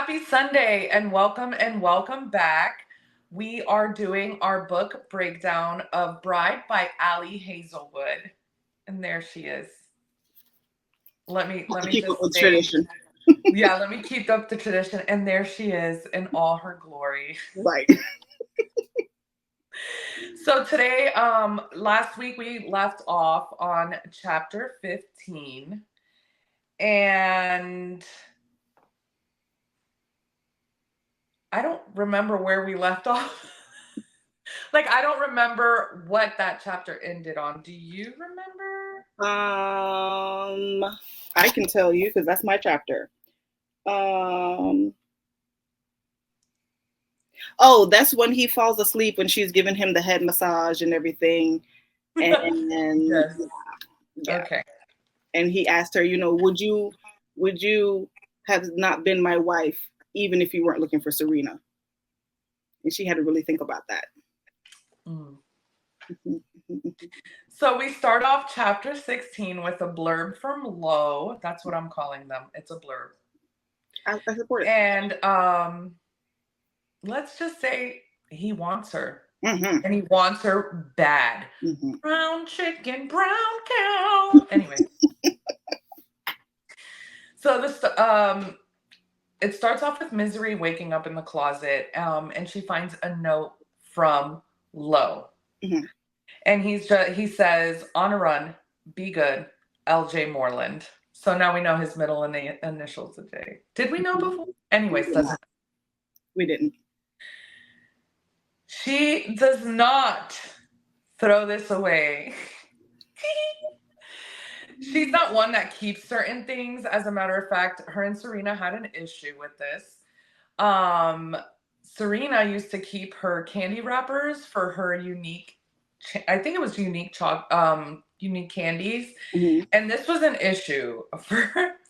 Happy Sunday and welcome back. We are doing our book breakdown of Bride by Ali Hazelwood. And there she is. Let me Keep up just with say, tradition. yeah, let me keep up the tradition. And there she is in all her glory. Right. So today, last week we left off on chapter 15. And I don't remember where we left off. Like, I don't remember what that chapter ended on. Do you remember? I can tell you because that's my chapter. Um, oh, that's when he falls asleep when she's giving him the head massage and everything, and Yes. yeah, Okay. and he asked her, would you have not been my wife even if you weren't looking for Serena? And she had to really think about that. Mm. So we start off chapter 16 with a blurb from Lowe. That's what I'm calling them. It's a blurb. I support it. And let's just say he wants her. Mm-hmm. And he wants her bad. Mm-hmm. Brown chicken, brown cow. Anyway. So it starts off with Misery waking up in the closet, and she finds a note from Lowe. Mm-hmm. And he says, "On a run, be good, L.J. Moreland." So now we know his middle initials are J. Did we know before? Anyways, doesn't. We didn't. She does not throw this away. She's not one that keeps certain things. As a matter of fact, her and Serena had an issue with this. Um, Serena used to keep her candy wrappers for her unique, I think it was unique candies. Mm-hmm. And this was an issue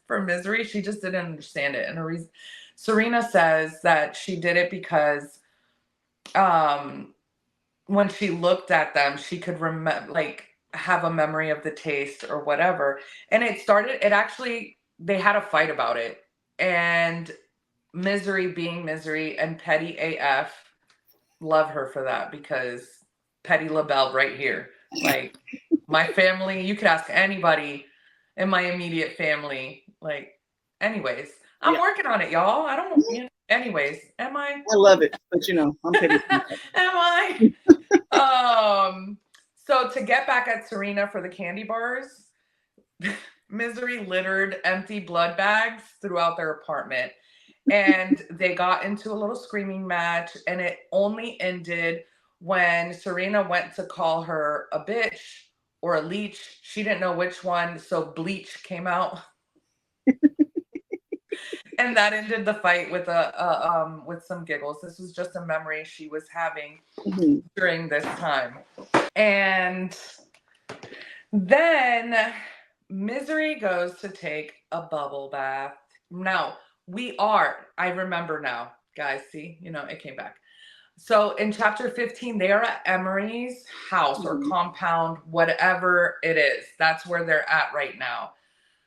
for Misery. She just didn't understand it. And Serena says that she did it because um, when she looked at them, she could remember, like, have a memory of the taste or whatever. And it actually, they had a fight about it. And Misery being Misery and Petty AF, love her for that because Petty LaBelle right here. Like, my family, you could ask anybody in my immediate family. Like, anyways, I'm working on it, y'all. I don't, anyways, am I? I love it, but I'm petty. Am I? So to get back at Serena for the candy bars, Misery littered empty blood bags throughout their apartment. And they got into a little screaming match, and it only ended when Serena went to call her a bitch or a leech. She didn't know which one, so bleach came out. And that ended the fight with with some giggles. This was just a memory she was having during this time. And then Misery goes to take a bubble bath. Now, I remember now, guys, see, it came back. So in chapter 15, they are at Emery's house or compound, whatever it is. That's where they're at right now.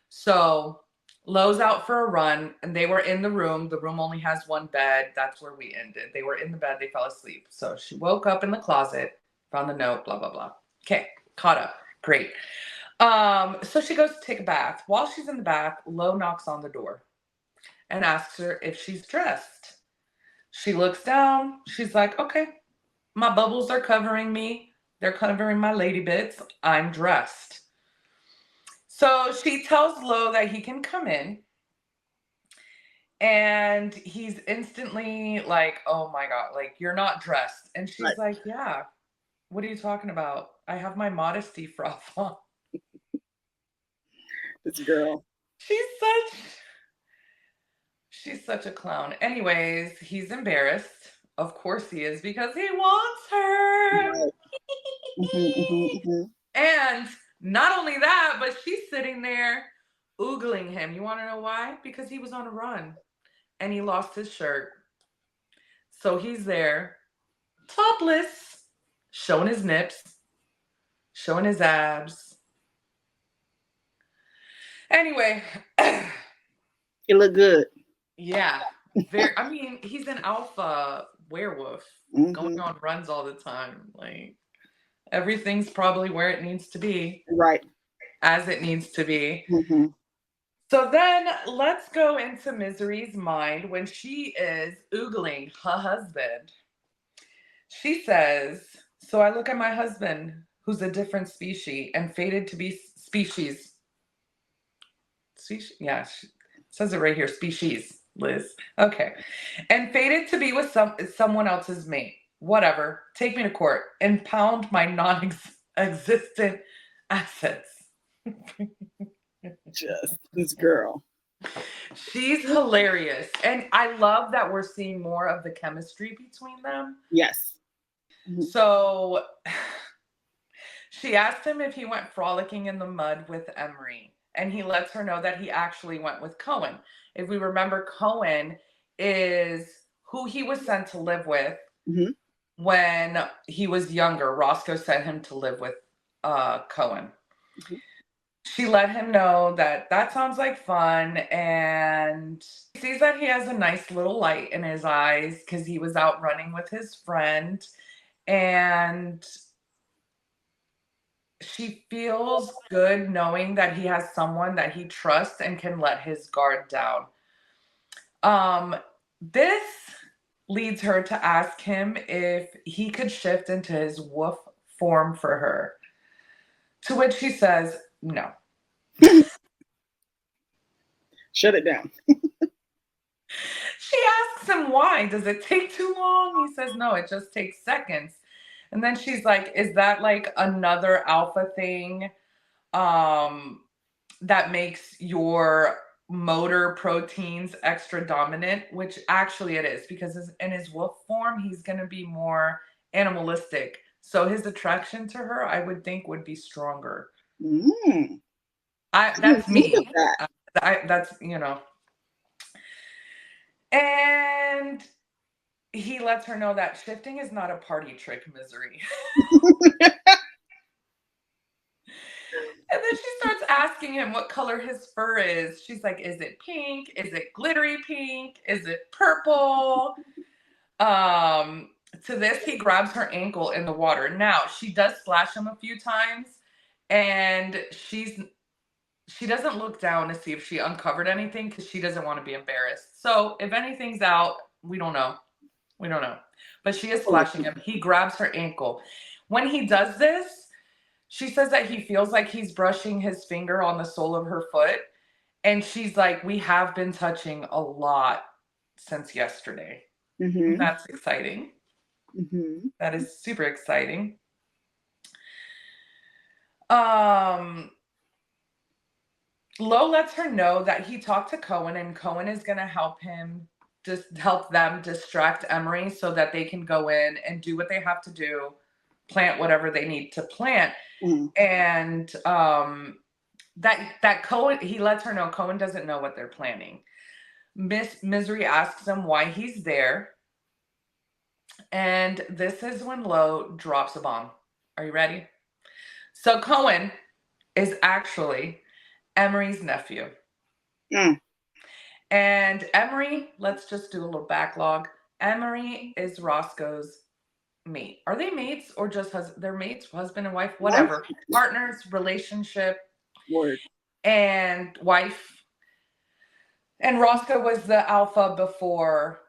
So Lowe's out for a run, and they were in the room. The room only has one bed. That's where we ended. They were in the bed. They fell asleep. So she woke up in the closet, found the note, blah, blah, blah. Okay, caught up. Great. So she goes to take a bath. While she's in the bath, Lowe knocks on the door and asks her if she's dressed. She looks down. She's like, okay, my bubbles are covering me. They're covering my lady bits. I'm dressed. So she tells Lowe that he can come in. And he's instantly like, oh my God, like, you're not dressed. And she's like, yeah, what are you talking about? I have my modesty froth on. This girl. She's such a clown. Anyways, he's embarrassed. Of course he is, because he wants her. Right. And not only that, but she's sitting there oogling him. You want to know why? Because he was on a run and he lost his shirt. So he's there, topless, showing his nips, showing his abs. Anyway. It looked good. Yeah. I mean, he's an alpha werewolf going on runs all the time. Like, everything's probably where it needs to be, Right. as it needs to be. Mm-hmm. So then let's go into Misery's mind when she is oogling her husband. She says, so I look at my husband, who's a different species and fated to be species. Species? Yeah, says it right here, species, Liz. Okay. And fated to be with someone else's mate. Whatever. Take me to court. Impound my non-existent assets. Just this girl. She's hilarious. And I love that we're seeing more of the chemistry between them. Yes. So she asked him if he went frolicking in the mud with Emery. And he lets her know that he actually went with Cohen. If we remember, Cohen is who he was sent to live with when he was younger. Roscoe sent him to live with Cohen. She let him know that that sounds like fun, and he sees that he has a nice little light in his eyes because he was out running with his friend, and she feels good knowing that he has someone that he trusts and can let his guard down. This leads her to ask him if he could shift into his wolf form for her, to which he says no. Shut it down. She asks him why. Does it take too long? He says no, it just takes seconds. And then she's like, is that like another alpha thing that makes your motor proteins extra dominant? Which actually it is, because in his wolf form, he's going to be more animalistic. So his attraction to her, I would think, would be stronger. That's me. That's, you know. And he lets her know that shifting is not a party trick, Misery. And then she starts asking him what color his fur is. She's like, is it pink? Is it glittery pink? Is it purple? To this, he grabs her ankle in the water. Now, she does splash him a few times, and she doesn't look down to see if she uncovered anything because she doesn't want to be embarrassed. So if anything's out, we don't know. We don't know. But she is splashing him. He grabs her ankle. When he does this, she says that he feels like he's brushing his finger on the sole of her foot. And she's like, we have been touching a lot since yesterday. That's exciting. That is super exciting. Lo lets her know that he talked to Cohen, and Cohen is going to help them distract Emery so that they can go in and do what they have to do, plant whatever they need to plant. And that Cohen, he lets her know Cohen doesn't know what they're planning. Misery asks him why he's there. And this is when Lo drops a bomb. Are you ready? So Cohen is actually Emery's nephew. And Emery, let's just do a little backlog. Emery is Roscoe's mate. Are they mates or just they're mates, husband and wife, whatever. Partners, relationship. Word. And wife. And Roscoe was the alpha before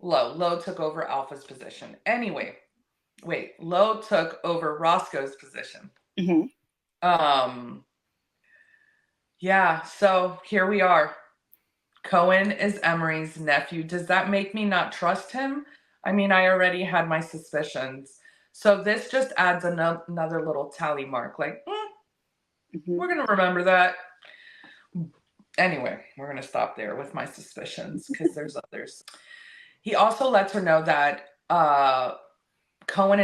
Lo. Lo took over Alpha's position. Anyway, wait, Lo took over Roscoe's position. Yeah, so here we are. Cohen is Emery's nephew. Does that make me not trust him? I mean, I already had my suspicions. So this just adds another little tally mark. Like, we're going to remember that. Anyway, we're going to stop there with my suspicions because there's others. He also lets her know that Cohen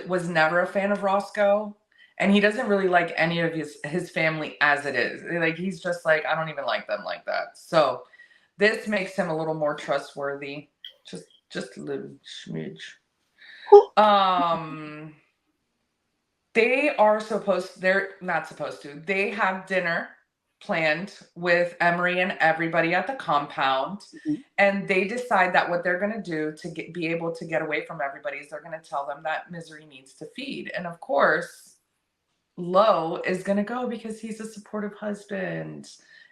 was never a fan of Roscoe. And he doesn't really like any of his family as it is. Like, he's just like, I don't even like them like that. So this makes him a little more trustworthy. Just a little smidge. They're not supposed to. They have dinner planned with Emery and everybody at the compound. Mhm. And they decide that what they're going to do to be able to get away from everybody is they're going to tell them that Misery needs to feed. And of course, Lo is going to go because he's a supportive husband.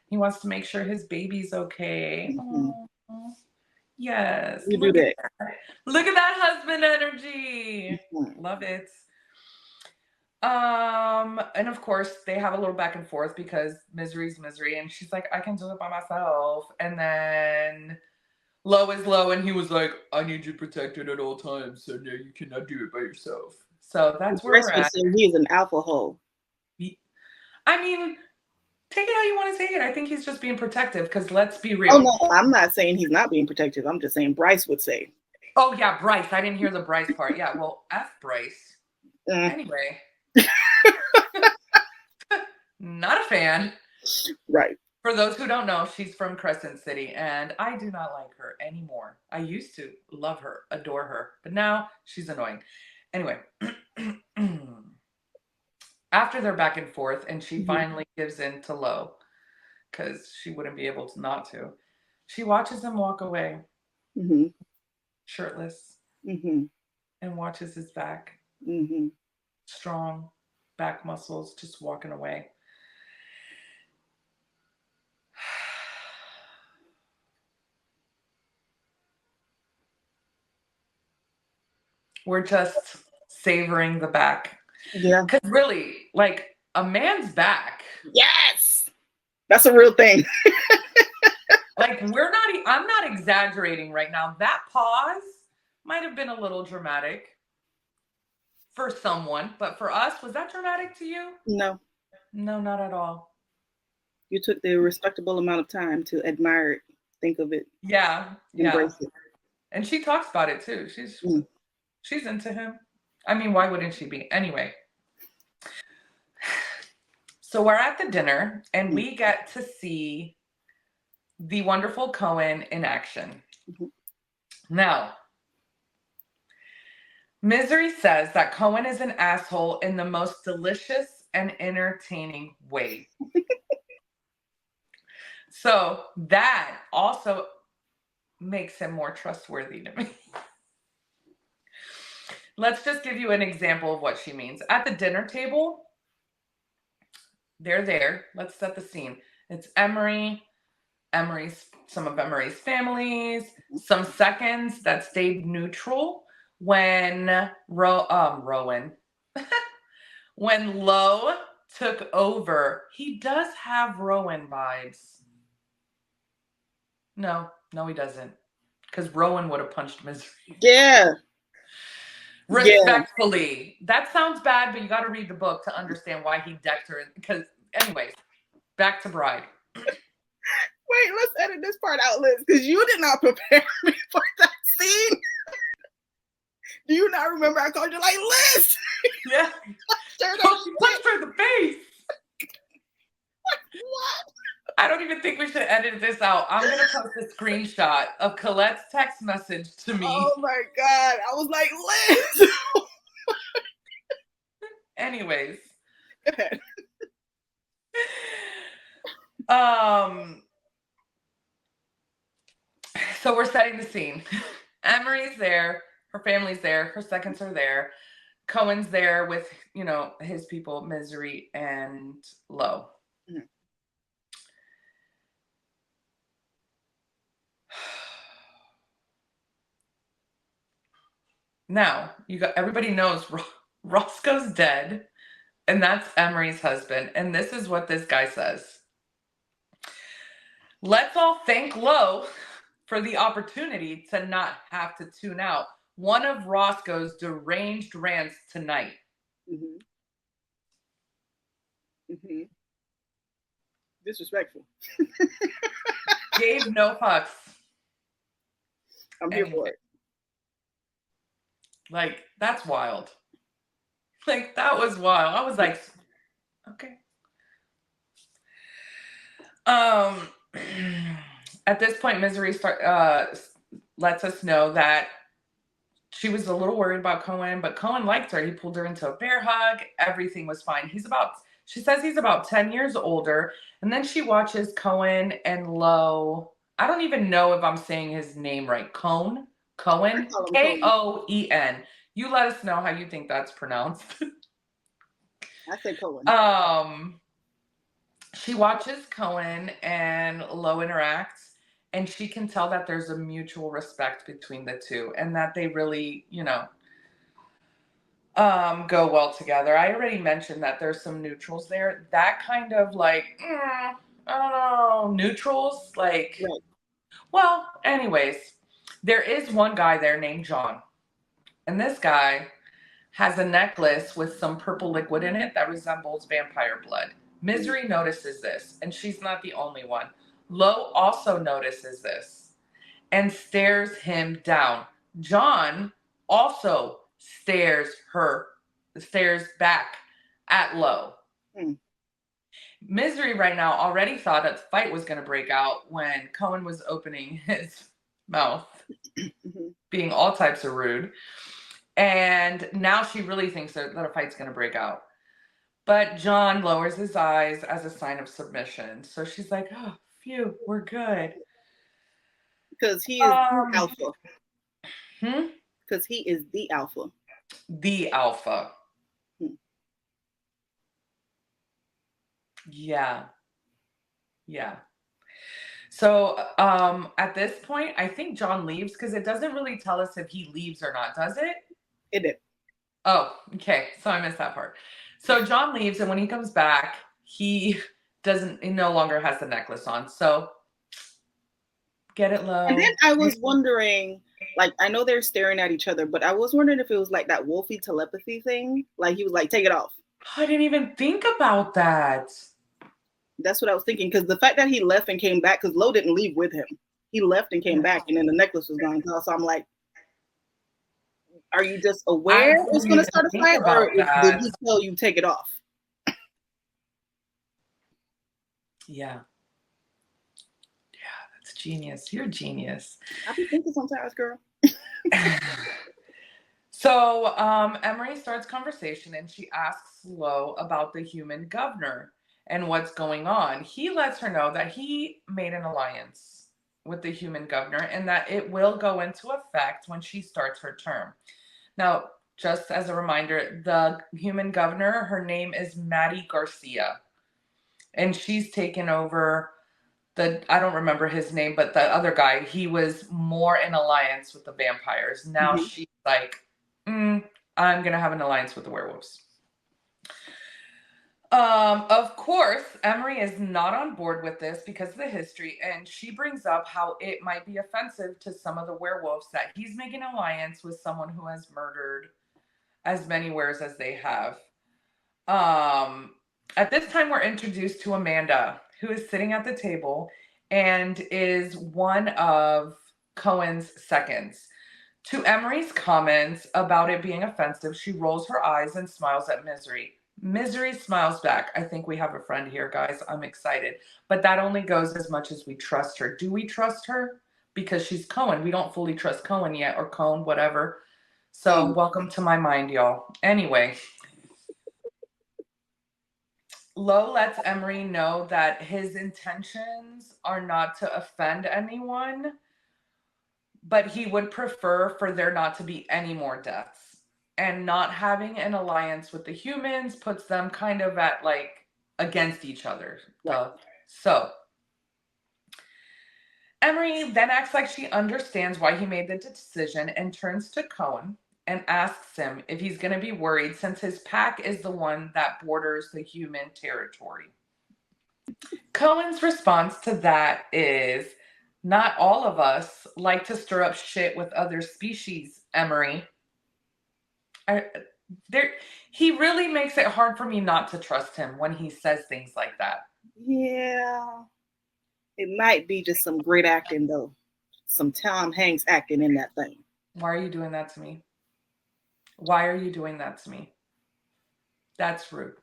He wants to make sure his baby's okay. Mhm. Aww. Yes. You do that. Look at that husband energy. Mhm. Love it. And of course they have a little back and forth because Misery's Misery, and she's like, I can do it by myself. And then Lo is Lo, and he was like, I need you protected at all times, so no, you cannot do it by yourself. So that's where Bryce we're would at. say he is an alpha hole. I mean, take it how you want to take it. I think he's just being protective because let's be Oh real. no, I'm not saying he's not being protective. I'm just saying Bryce would say. Oh yeah, Bryce. I didn't hear the Bryce part. Yeah, well, F Bryce. Anyway. Not a fan. Right. For those who don't know, she's from Crescent City, and I do not like her anymore. I used to love her, adore her, but now she's annoying. Anyway, after they're back and forth, and she finally gives in to Lo, because she wouldn't be able to not to, she watches him walk away, shirtless, and watches his back. Strong back muscles, just walking away. We're just savoring the back. Yeah. Because really, like, a man's back. Yes. That's a real thing. Like, I'm not exaggerating right now. That pause might have been a little dramatic for someone, but for us, was that dramatic to you? No. No, not at all. You took the respectable amount of time to admire it, think of it. Yeah. Embrace it. And she talks about it too. She's into him. I mean, why wouldn't she be? Anyway. So we're at the dinner and we get to see the wonderful Cohen in action. Now, Misery says that Cohen is an asshole in the most delicious and entertaining way. So that also makes him more trustworthy to me. Let's just give you an example of what she means. At the dinner table, they're there. Let's set the scene. It's some of Emery's families, some seconds that stayed neutral when Rowan, when Lo took over. He does have Rowan vibes. No, he doesn't. Because Rowan would have punched Misery. Yeah. Respectfully. Yeah. That sounds bad, but you got to read the book to understand why he decked her. Because, anyways, back to Bride. Wait, let's edit this part out, Liz, because you did not prepare me for that scene. Do you not remember I called you like, Liz? Yeah. She punched her in the face. What? I don't even think we should edit this out. I'm going to post a screenshot of Colette's text message to me. Oh my God. I was like, Liz. Anyways. Go ahead. So we're setting the scene. Emery's there. Her family's there. Her seconds are there. Cohen's there with, his people, Misery and Lo. Now, everybody knows Roscoe's dead, and that's Emery's husband. And this is what this guy says. Let's all thank Lo for the opportunity to not have to tune out one of Roscoe's deranged rants tonight. Disrespectful. Gave no fucks. I'm here for it. Like, that's wild. Like, that was wild. I was like, okay. At this point, Misery lets us know that she was a little worried about Cohen, but Cohen liked her. He pulled her into a bear hug. Everything was fine. He's about She says he's about 10 years older. And then she watches Cohen and Lowe. I don't even know if I'm saying his name right. Cohen? Cohen? call him Cohen. Koen. You let us know how you think that's pronounced. I say Cohen. She watches Cohen and Lowe interact, and she can tell that there's a mutual respect between the two and that they really, go well together. I already mentioned that there's some neutrals there. That kind of like, I don't know, neutrals, like, Right. well, anyways, there is one guy there named John, and this guy has a necklace with some purple liquid in it that resembles vampire blood. Misery notices this, and she's not the only one. Lo also notices this and stares him down. John also stares back at Lo. Misery right now already thought a fight was going to break out when Cohen was opening his mouth, being all types of rude. And now she really thinks that a fight's going to break out. But John lowers his eyes as a sign of submission. So she's like, oh, phew, we're good. Because he is the alpha. Because he is the alpha. The alpha. Yeah. Yeah. So at this point, I think John leaves because it doesn't really tell us if he leaves or not, does it? It did. Oh, okay. So I missed that part. So John leaves, and when he comes back, he no longer has the necklace on. So get it low. And then I was wondering, like, I know they're staring at each other, but I was wondering if it was like that wolfy telepathy thing. Like he was like, take it off. I didn't even think about that. That's what I was thinking. Because the fact that he left and came back, because Lo didn't leave with him. He left and came back, and then the necklace was gone. So I'm like, are you just aware it's going to start a fight, or did he tell you take it off? Yeah. Yeah, that's genius. You're a genius. I be thinking sometimes, girl. So Emery starts conversation, and she asks Lo about the human governor and what's going on. He lets her know that he made an alliance with the human governor and that it will go into effect when she starts her term. Now, just as a reminder, the human governor, her name is Maddie Garcia, and she's taken over I don't remember his name, but the other guy, he was more in alliance with the vampires. Now she's like, I'm going to have an alliance with the werewolves. Of course, Emery is not on board with this because of the history, and she brings up how it might be offensive to some of the werewolves that he's making an alliance with someone who has murdered as many weres as they have. At this time, we're introduced to Amanda, who is sitting at the table and is one of Cohen's seconds. To Emery's comments about it being offensive, she rolls her eyes and smiles at Misery. Misery smiles back. I think we have a friend here, guys. I'm excited. But that only goes as much as we trust her. Do we trust her? Because she's Cohen. We don't fully trust Cohen yet, or Cohen, whatever. So welcome to my mind, y'all. Anyway, Lo lets Emery know that his intentions are not to offend anyone, but he would prefer for there not to be any more deaths. And not having an alliance with the humans puts them kind of at like against each other. Right. So Emery then acts like she understands why he made the decision and turns to Cohen and asks him if he's going to be worried since his pack is the one that borders the human territory. Cohen's response to that is, not all of us like to stir up shit with other species, Emery. He really makes it hard for me not to trust him when he says things like that. Yeah. It might be just some great acting, though. Some Tom Hanks acting in that thing. Why are you doing that to me? Why are you doing that to me? That's rude.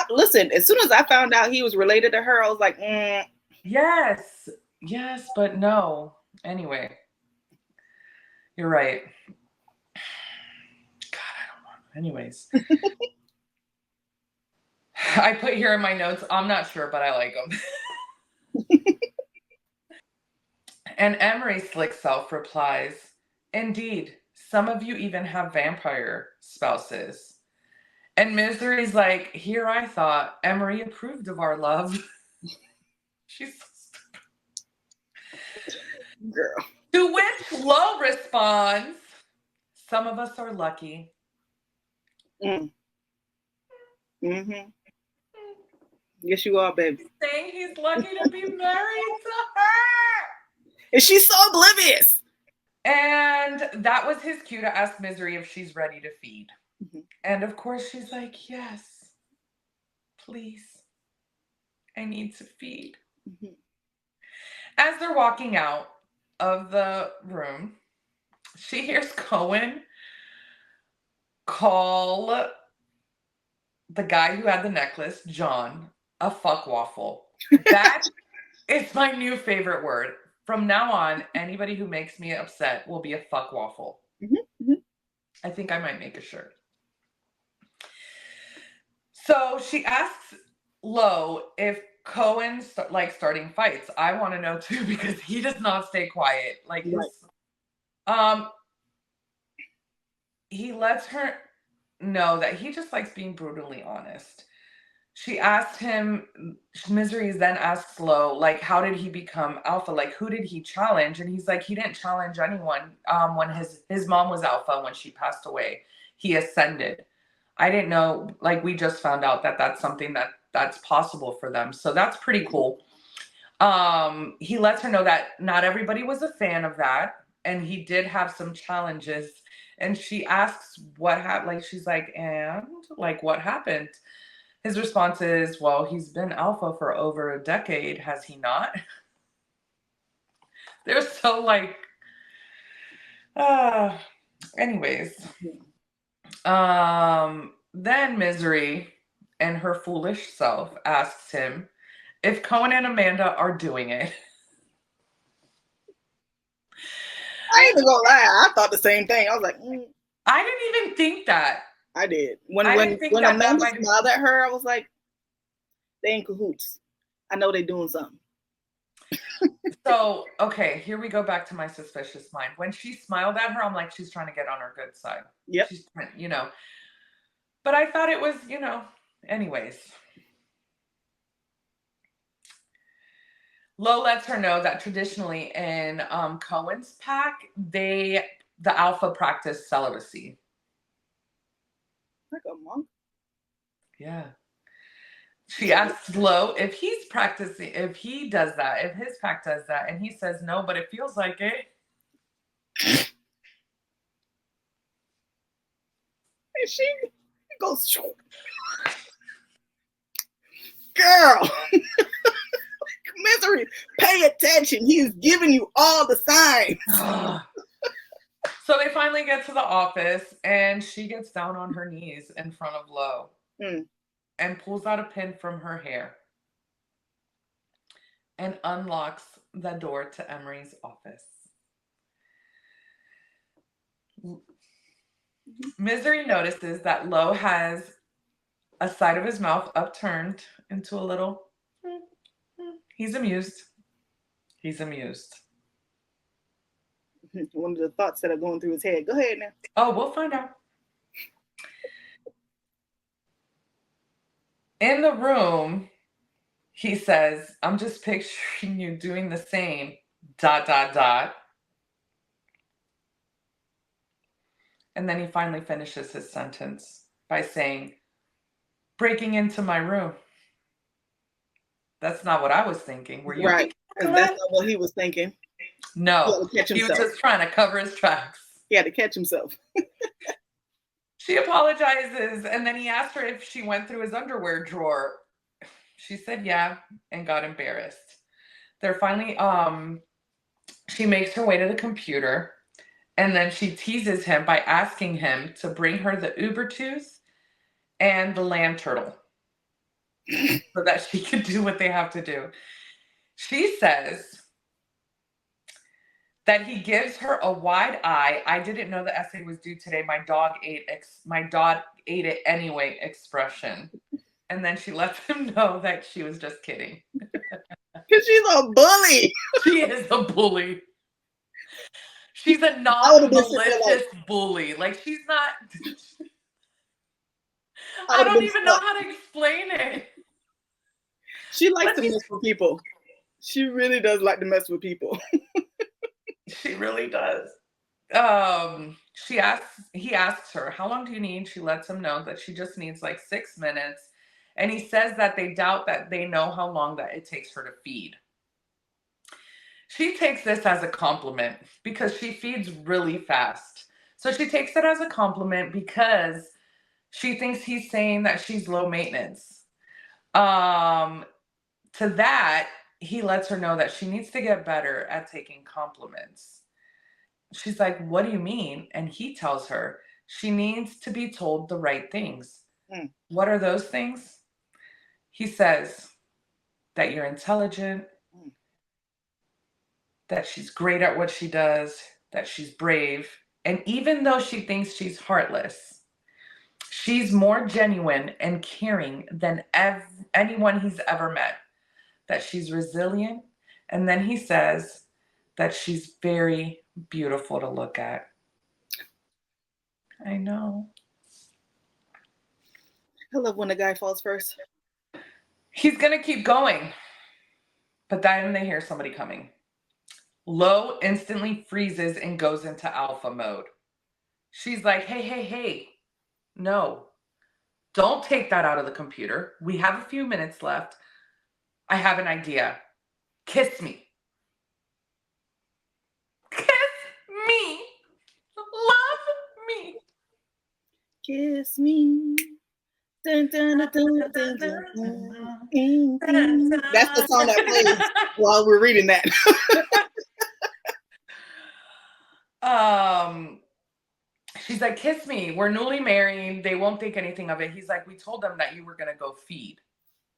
Listen, as soon as I found out he was related to her, I was like, Yes, but no. Anyway, you're right. God, I don't want. Anyways. I put here in my notes, I'm not sure, but I like them. And Emery slick self replies, indeed, some of you even have vampire spouses. And Misery's like, here I thought Emery approved of our love. She's so stupid. Girl. To which Lo responds, some of us are lucky. Mm-hmm. Yes, you are, baby. He's saying he's lucky to be married to her. And she's so oblivious. And that was his cue to ask Misery if she's ready to feed. Mm-hmm. And of course she's like, yes, please. I need to feed. Mm-hmm. As they're walking out of the room, she hears Cohen call the guy who had the necklace, John, a fuck waffle. That is my new favorite word. From now on, anybody who makes me upset will be a fuck waffle. Mm-hmm. I think I might make a shirt. So she asks Lo if Cohen's like starting fights. I want to know too because he does not stay quiet. Like his, he lets her know that he just likes being brutally honest. She asked him, Misery then asks Lo, like, how did he become alpha? Like, who did he challenge? And he's like, he didn't challenge anyone. When his mom was alpha when she passed away, he ascended. I didn't know, like, we just found out that that's something that's possible for them. So that's pretty cool. He lets her know that not everybody was a fan of that. And he did have some challenges. And she asks what happened. Like, she's like, and like, what happened? His response is, well, he's been alpha for over a decade, has he not? They're so like, anyways. Then Misery and her foolish self asks him if Cohen and Amanda are doing it. I ain't even gonna lie, I thought the same thing. I was like, I didn't even think that. I did. When Amanda smiled at her, I was like, they in cahoots. I know they doing something. So, okay, here we go back to my suspicious mind. When she smiled at her, I'm like, she's trying to get on her good side. Yep. She's, But I thought it was, anyways. Lo lets her know that traditionally in Cohen's pack, the alpha practice celibacy. Like a monk? Yeah. She asks Lo if he's practicing, if he does that, if his pack does that. And he says no, but it feels like it. And she goes, girl, Misery, pay attention. He's giving you all the signs. So they finally get to the office and she gets down on her knees in front of Lo and pulls out a pin from her hair and unlocks the door to Emery's office. Misery notices that Lo has a side of his mouth upturned into a little. He's amused. He's amused. One of the thoughts that are going through his head. Go ahead now. Oh, we'll find out. In the room, he says, I'm just picturing you doing the same, ... And then he finally finishes his sentence by saying, breaking into my room. That's not what I was thinking. Were you right? Because that's not what he was thinking. No, he was just trying to cover his tracks. He had to catch himself. She apologizes, and then he asked her if she went through his underwear drawer. She said yeah, and got embarrassed. They're finally, she makes her way to the computer, and then she teases him by asking him to bring her the Uber tooth and the land turtle so that she could do what they have to do. She says that he gives her a wide eye. I didn't know the essay was due today. My dog ate it anyway expression. And then she lets him know that she was just kidding. Because she's a bully. She is a bully. She's a I would have been sitting there non-malicious bully. Like, she's not. I I would have don't been even know stuck. how to explain it. She likes But to mess with people. She really does like to mess with people. she really does. He asks her, how long do you need? She lets him know that she just needs like 6 minutes. And he says that they doubt that they know how long that it takes her to feed. She takes this as a compliment because she feeds really fast. So she takes it as a compliment because she thinks he's saying that she's low maintenance. To that, he lets her know that she needs to get better at taking compliments. She's like, what do you mean? And he tells her she needs to be told the right things. What are those things? He says that you're intelligent, that she's great at what she does, that she's brave. And even though she thinks she's heartless, she's more genuine and caring than anyone he's ever met, that she's resilient. And then he says that she's very beautiful to look at. I know. I love when the guy falls first. He's going to keep going. But then they hear somebody coming. Lo instantly freezes and goes into alpha mode. She's like, hey. No, don't take that out of the computer. We have a few minutes left. I have an idea. Kiss me. Kiss me. Love me. Kiss me. Dun, dun, dun, dun, dun, dun, dun. That's the song that plays while we're reading that. She's like, kiss me. We're newly married. They won't think anything of it. He's like, we told them that you were going to go feed.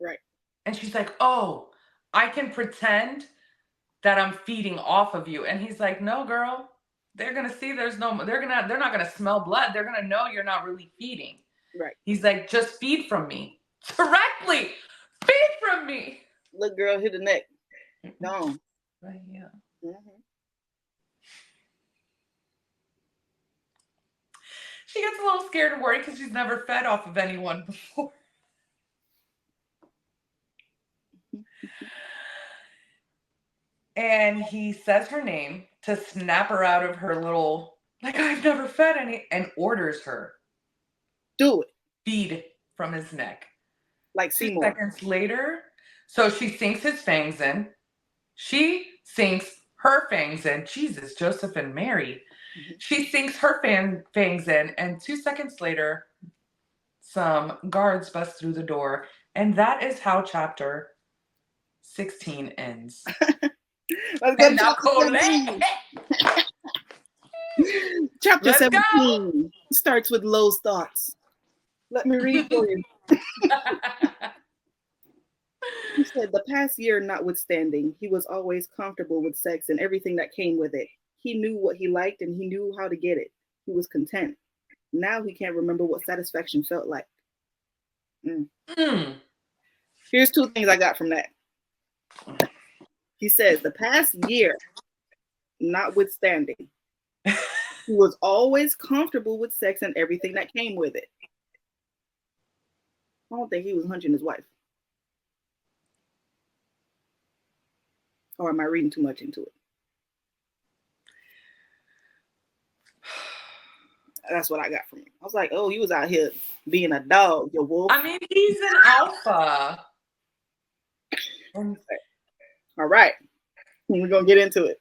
Right. And she's like, oh, I can pretend that I'm feeding off of you. And he's like, no, girl, they're going to see they're not going to smell blood. They're going to know you're not really feeding. Right. He's like, just feed from me. Directly. Feed from me. Look, girl, hit the neck. No. Right, yeah. Mm-hmm. She gets a little scared and worried because she's never fed off of anyone before. And he says her name to snap her out of her little, like, I've never fed any, and orders her. Do it. Feed from his neck. Like 2 Seymour. seconds later, so she sinks his fangs in. She sinks her fangs in. Jesus, Joseph and Mary. Mm-hmm. She sinks her fangs in, and 2 seconds later, some guards bust through the door. And that is how chapter 16 ends. Let's go to chapter 17. Chapter 17 starts with Lo's thoughts. Let me read for you. He said, the past year notwithstanding, he was always comfortable with sex and everything that came with it. He knew what he liked and he knew how to get it. He was content. Now he can't remember what satisfaction felt like. Here's 2 things I got from that. He says, the past year notwithstanding, he was always comfortable with sex and everything that came with it. I don't think he was hunching his wife. Or am I reading too much into it? That's what I got from him. I was like, oh, you was out here being a dog, you wolf. I mean, he's an alpha. All right. We're going to get into it.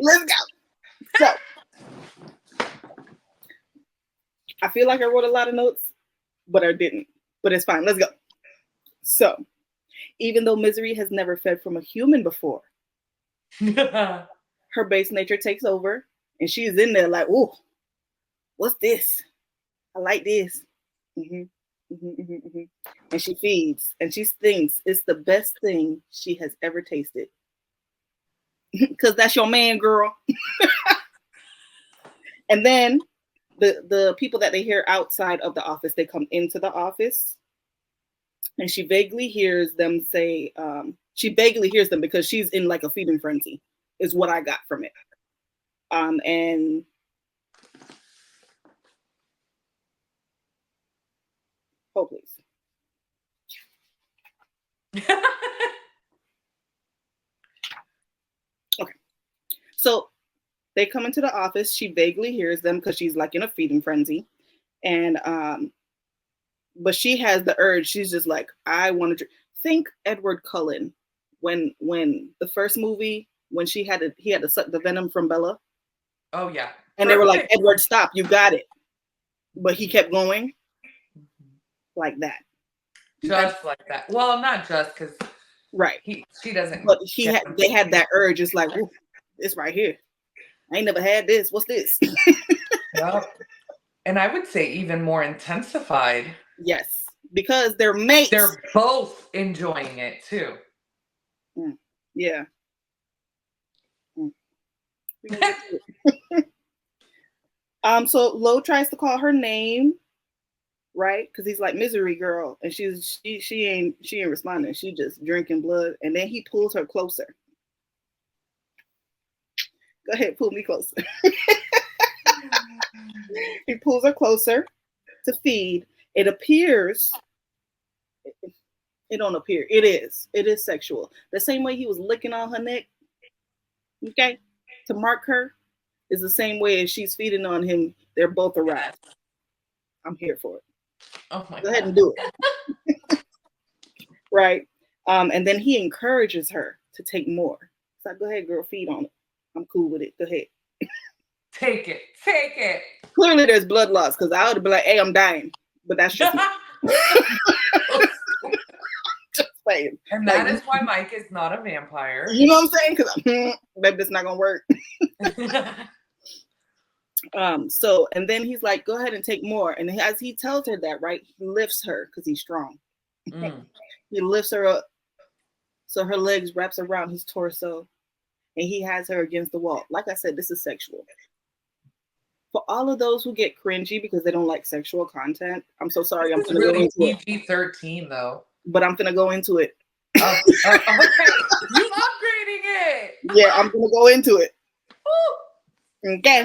Let's go. So, I feel like I wrote a lot of notes, but I didn't. But it's fine. Let's go. So, even though Misery has never fed from a human before, her base nature takes over, and she's in there like, oh, what's this? I like this. And she feeds, and she thinks it's the best thing she has ever tasted. Because that's your man, girl. And then the people that they hear outside of the office, they come into the office, and she vaguely hears them say, she vaguely hears them because she's in like a feeding frenzy, is what I got from it. And oh please. Okay. So they come into the office. She vaguely hears them because she's like in a feeding frenzy. And but she has the urge. She's just like, I want to think Edward Cullen when the first movie, when he had to suck the venom from Bella. Oh yeah. And Perfect. They were like, Edward, stop, you got it. But he kept going like that. Just like that. Well, not just because right. She doesn't. But they had that urge. It's like, this right here. I ain't never had this. What's this? Yep. And I would say even more intensified. Yes, because they're mates. They're both enjoying it too. Yeah. So Lo tries to call her name, right? Because he's like, misery girl, and she ain't responding. She just drinking blood, and then he pulls her closer. Go ahead, pull me closer. He pulls her closer to feed. It appears. It don't appear. It is sexual. The same way he was licking on her neck, okay, to mark her, is the same way as she's feeding on him. They're both aroused. I'm here for it. Oh my God. Go ahead and do it. Right. And then he encourages her to take more. It's like, go ahead, girl, feed on it. I'm cool with it. Go ahead. Take it. Clearly there's blood loss, because I would be like, hey, I'm dying. But that's just just saying. And that is why Mike is not a vampire. You know what I'm saying? Because baby, this not gonna work. So, and then he's like, go ahead and take more. And as he tells her that, right, he lifts her because he's strong. He lifts her up so her legs wraps around his torso, and he has her against the wall. Like I said, this is sexual. For all of those who get cringy because they don't like sexual content, I'm so sorry. I'm gonna go into it. PG-13 though. But I'm gonna go into it. Okay, you upgrading it. Yeah, I'm gonna go into it. Okay.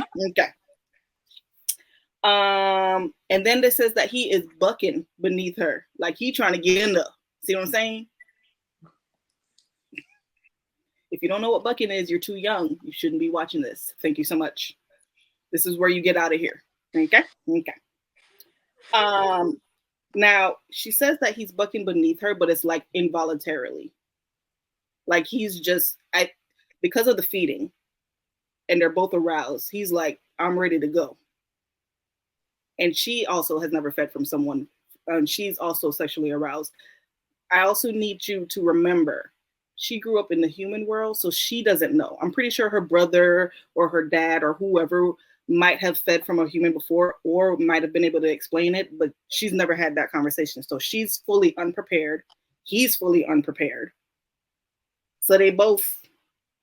And then it says that he is bucking beneath her, like he trying to get in there. See what I'm saying? If you don't know what bucking is, you're too young. You shouldn't be watching this. Thank you so much. This is where you get out of here. Okay. Now she says that he's bucking beneath her, but it's like involuntarily. Like he's just because of the feeding, and they're both aroused. He's like, I'm ready to go. And she also has never fed from someone, and she's also sexually aroused. I also need you to remember, she grew up in the human world, so she doesn't know. I'm pretty sure her brother or her dad or whoever might have fed from a human before, or might have been able to explain it, but she's never had that conversation. So she's fully unprepared. He's fully unprepared. So they both,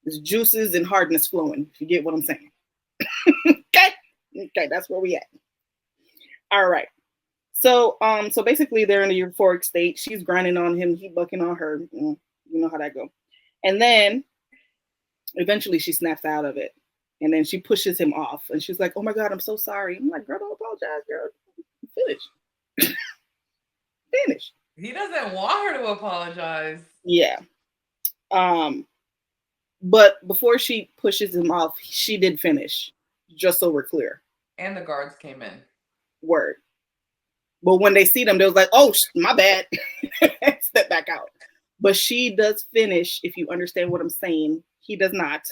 it's juices and hardness flowing, if you get what I'm saying. Okay, that's where we at. All right. So basically they're in a euphoric state. She's grinding on him, he bucking on her. You know how that go. And then eventually she snaps out of it. And then she pushes him off. And she's like, oh my God, I'm so sorry. I'm like, girl, don't apologize, girl. Finish. Finish. He doesn't want her to apologize. Yeah. But before she pushes him off, she did finish. Just so we're clear. And the guards came in. Word. But when they see them, they was like, oh, my bad. Step back out. But she does finish, if you understand what I'm saying. He does not.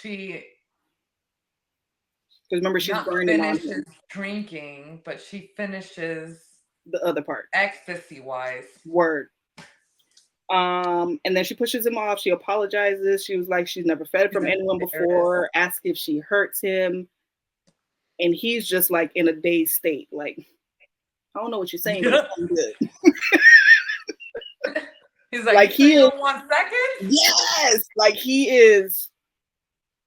Because remember, she's burning on him. Drinking, but she finishes the other part. Ecstasy-wise. Word. And then she pushes him off. She apologizes. She was like, she's never fed from anyone before. Ask if she hurts him. And he's just like in a dazed state. Like, I don't know what you're saying, but it's good. He's like he is 1 second? Yes. Like he is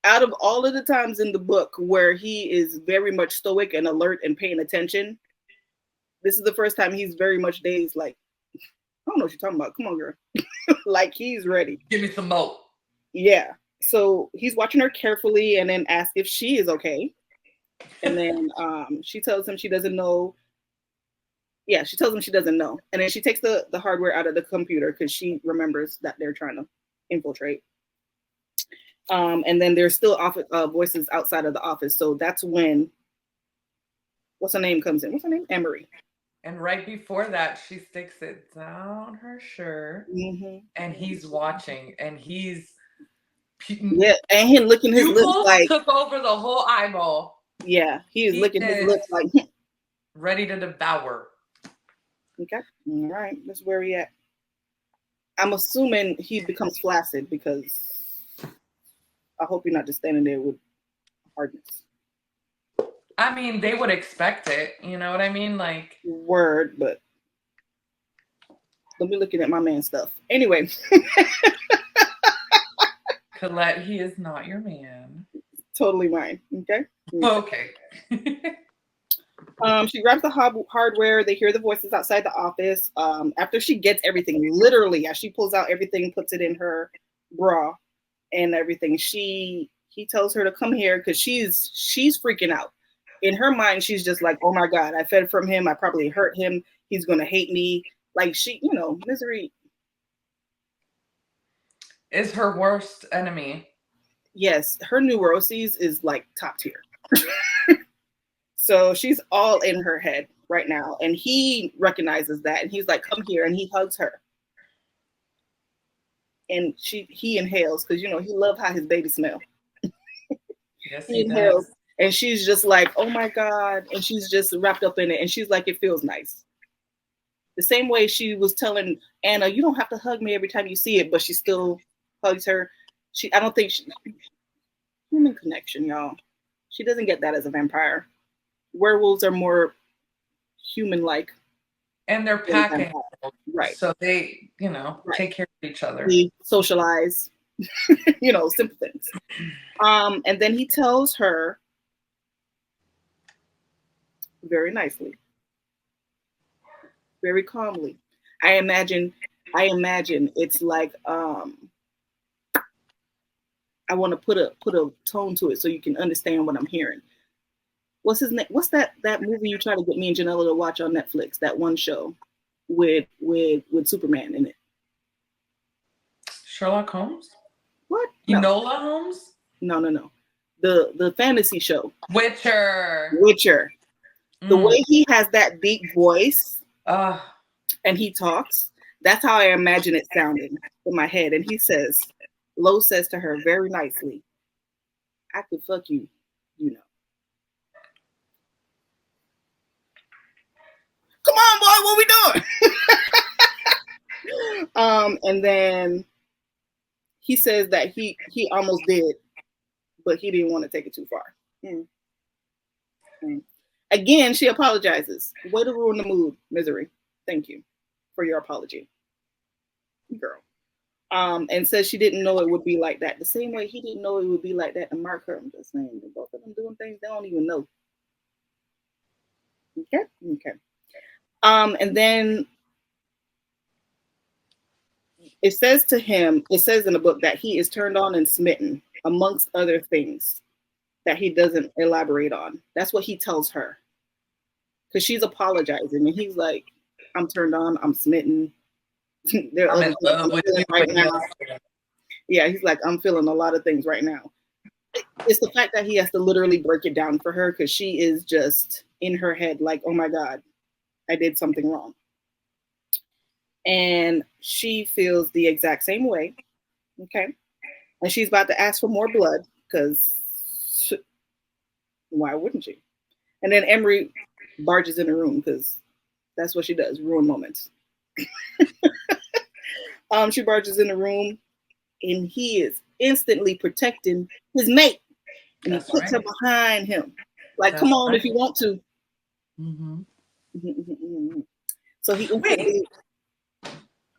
out of all of the times in the book where he is very much stoic and alert and paying attention, this is the first time he's very much dazed. Like, I don't know what you're talking about. Come on, girl. Like, he's ready. Give me some more. Yeah. So he's watching her carefully and then asks if she is okay. And then she tells him she doesn't know. Yeah, she tells him she doesn't know. And then she takes the hardware out of the computer because she remembers that they're trying to infiltrate. And then there's still voices outside of the office. So that's when, what's her name comes in? What's her name? Emery. And right before that, she sticks it down her shirt, and he's watching, and he's yeah, and he licking his lips like took over the whole eyeball. Yeah, he licking his lips like ready to devour. Okay, all right, that's where we at. I'm assuming he becomes flaccid because I hope you're not just standing there with hardness. I mean, they would expect it. You know what I mean? Like, word, but don't be looking at my man stuff. Anyway. Collette, he is not your man. Totally mine. Okay? Okay. She grabs the hardware. They hear the voices outside the office. After she gets everything, literally, as she pulls out everything, puts it in her bra and everything, he tells her to come here because she's freaking out. In her mind, she's just like, oh my God, I fed from him. I probably hurt him. He's going to hate me. Like, she, Misery is her worst enemy. Yes, her neuroses is like top tier. So she's all in her head right now. And he recognizes that. And he's like, come here. And he hugs her. And he inhales because, he loves how his baby smells. Yes, he inhales. Does. And she's just like, oh my God. And she's just wrapped up in it. And she's like, it feels nice. The same way she was telling Anna, you don't have to hug me every time you see it, but she still hugs her. I don't think human connection, y'all. She doesn't get that as a vampire. Werewolves are more human-like. And they're packing. Right. So they, take care of each other. They socialize, simple things. And then he tells her very nicely, very calmly. I imagine it's like I want to put a tone to it so you can understand what I'm hearing. What's his name? What's that movie you try to get me and Janella to watch on Netflix? That one show with Superman in it. Sherlock Holmes? What? Enola Holmes? No. The fantasy show. Witcher. The way he has that deep voice and he talks, that's how I imagine it sounding in my head. And he says, Lo says to her very nicely, I could fuck you, Come on, boy, what we doing? And then he says that he almost did, but he didn't want to take it too far. Again, she apologizes. Way to ruin the mood, Misery. Thank you for your apology, girl. And says she didn't know it would be like that. The same way he didn't know it would be like that to Mark her. I'm just saying, both of them doing things they don't even know. Okay. And then it says in the book that he is turned on and smitten, amongst other things that he doesn't elaborate on. That's what he tells her. Because she's apologizing and he's like, I'm turned on, I'm smitten. There are other things I'm feeling right now. Yeah, he's like, I'm feeling a lot of things right now. It's the fact that he has to literally break it down for her because she is just in her head like, oh my God, I did something wrong. And she feels the exact same way. Okay. And she's about to ask for more blood because why wouldn't she? And then Emery barges in the room because that's what she does, ruin moments. She barges in the room and he is instantly protecting his mate. And he puts her behind him. Like, come on if you want to. So he instantly...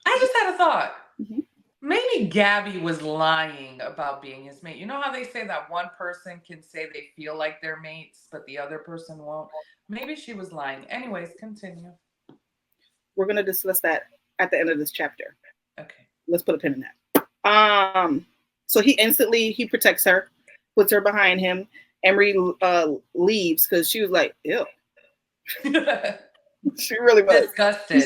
I just had a thought. Maybe Gabby was lying about being his mate. You know how they say that one person can say they feel like they're mates, but the other person won't? Maybe she was lying. Anyways, continue. We're gonna discuss that at the end of this chapter. Okay. Let's put a pin in that. So he protects her, puts her behind him. Emery leaves because she was like, ew. She really was disgusted.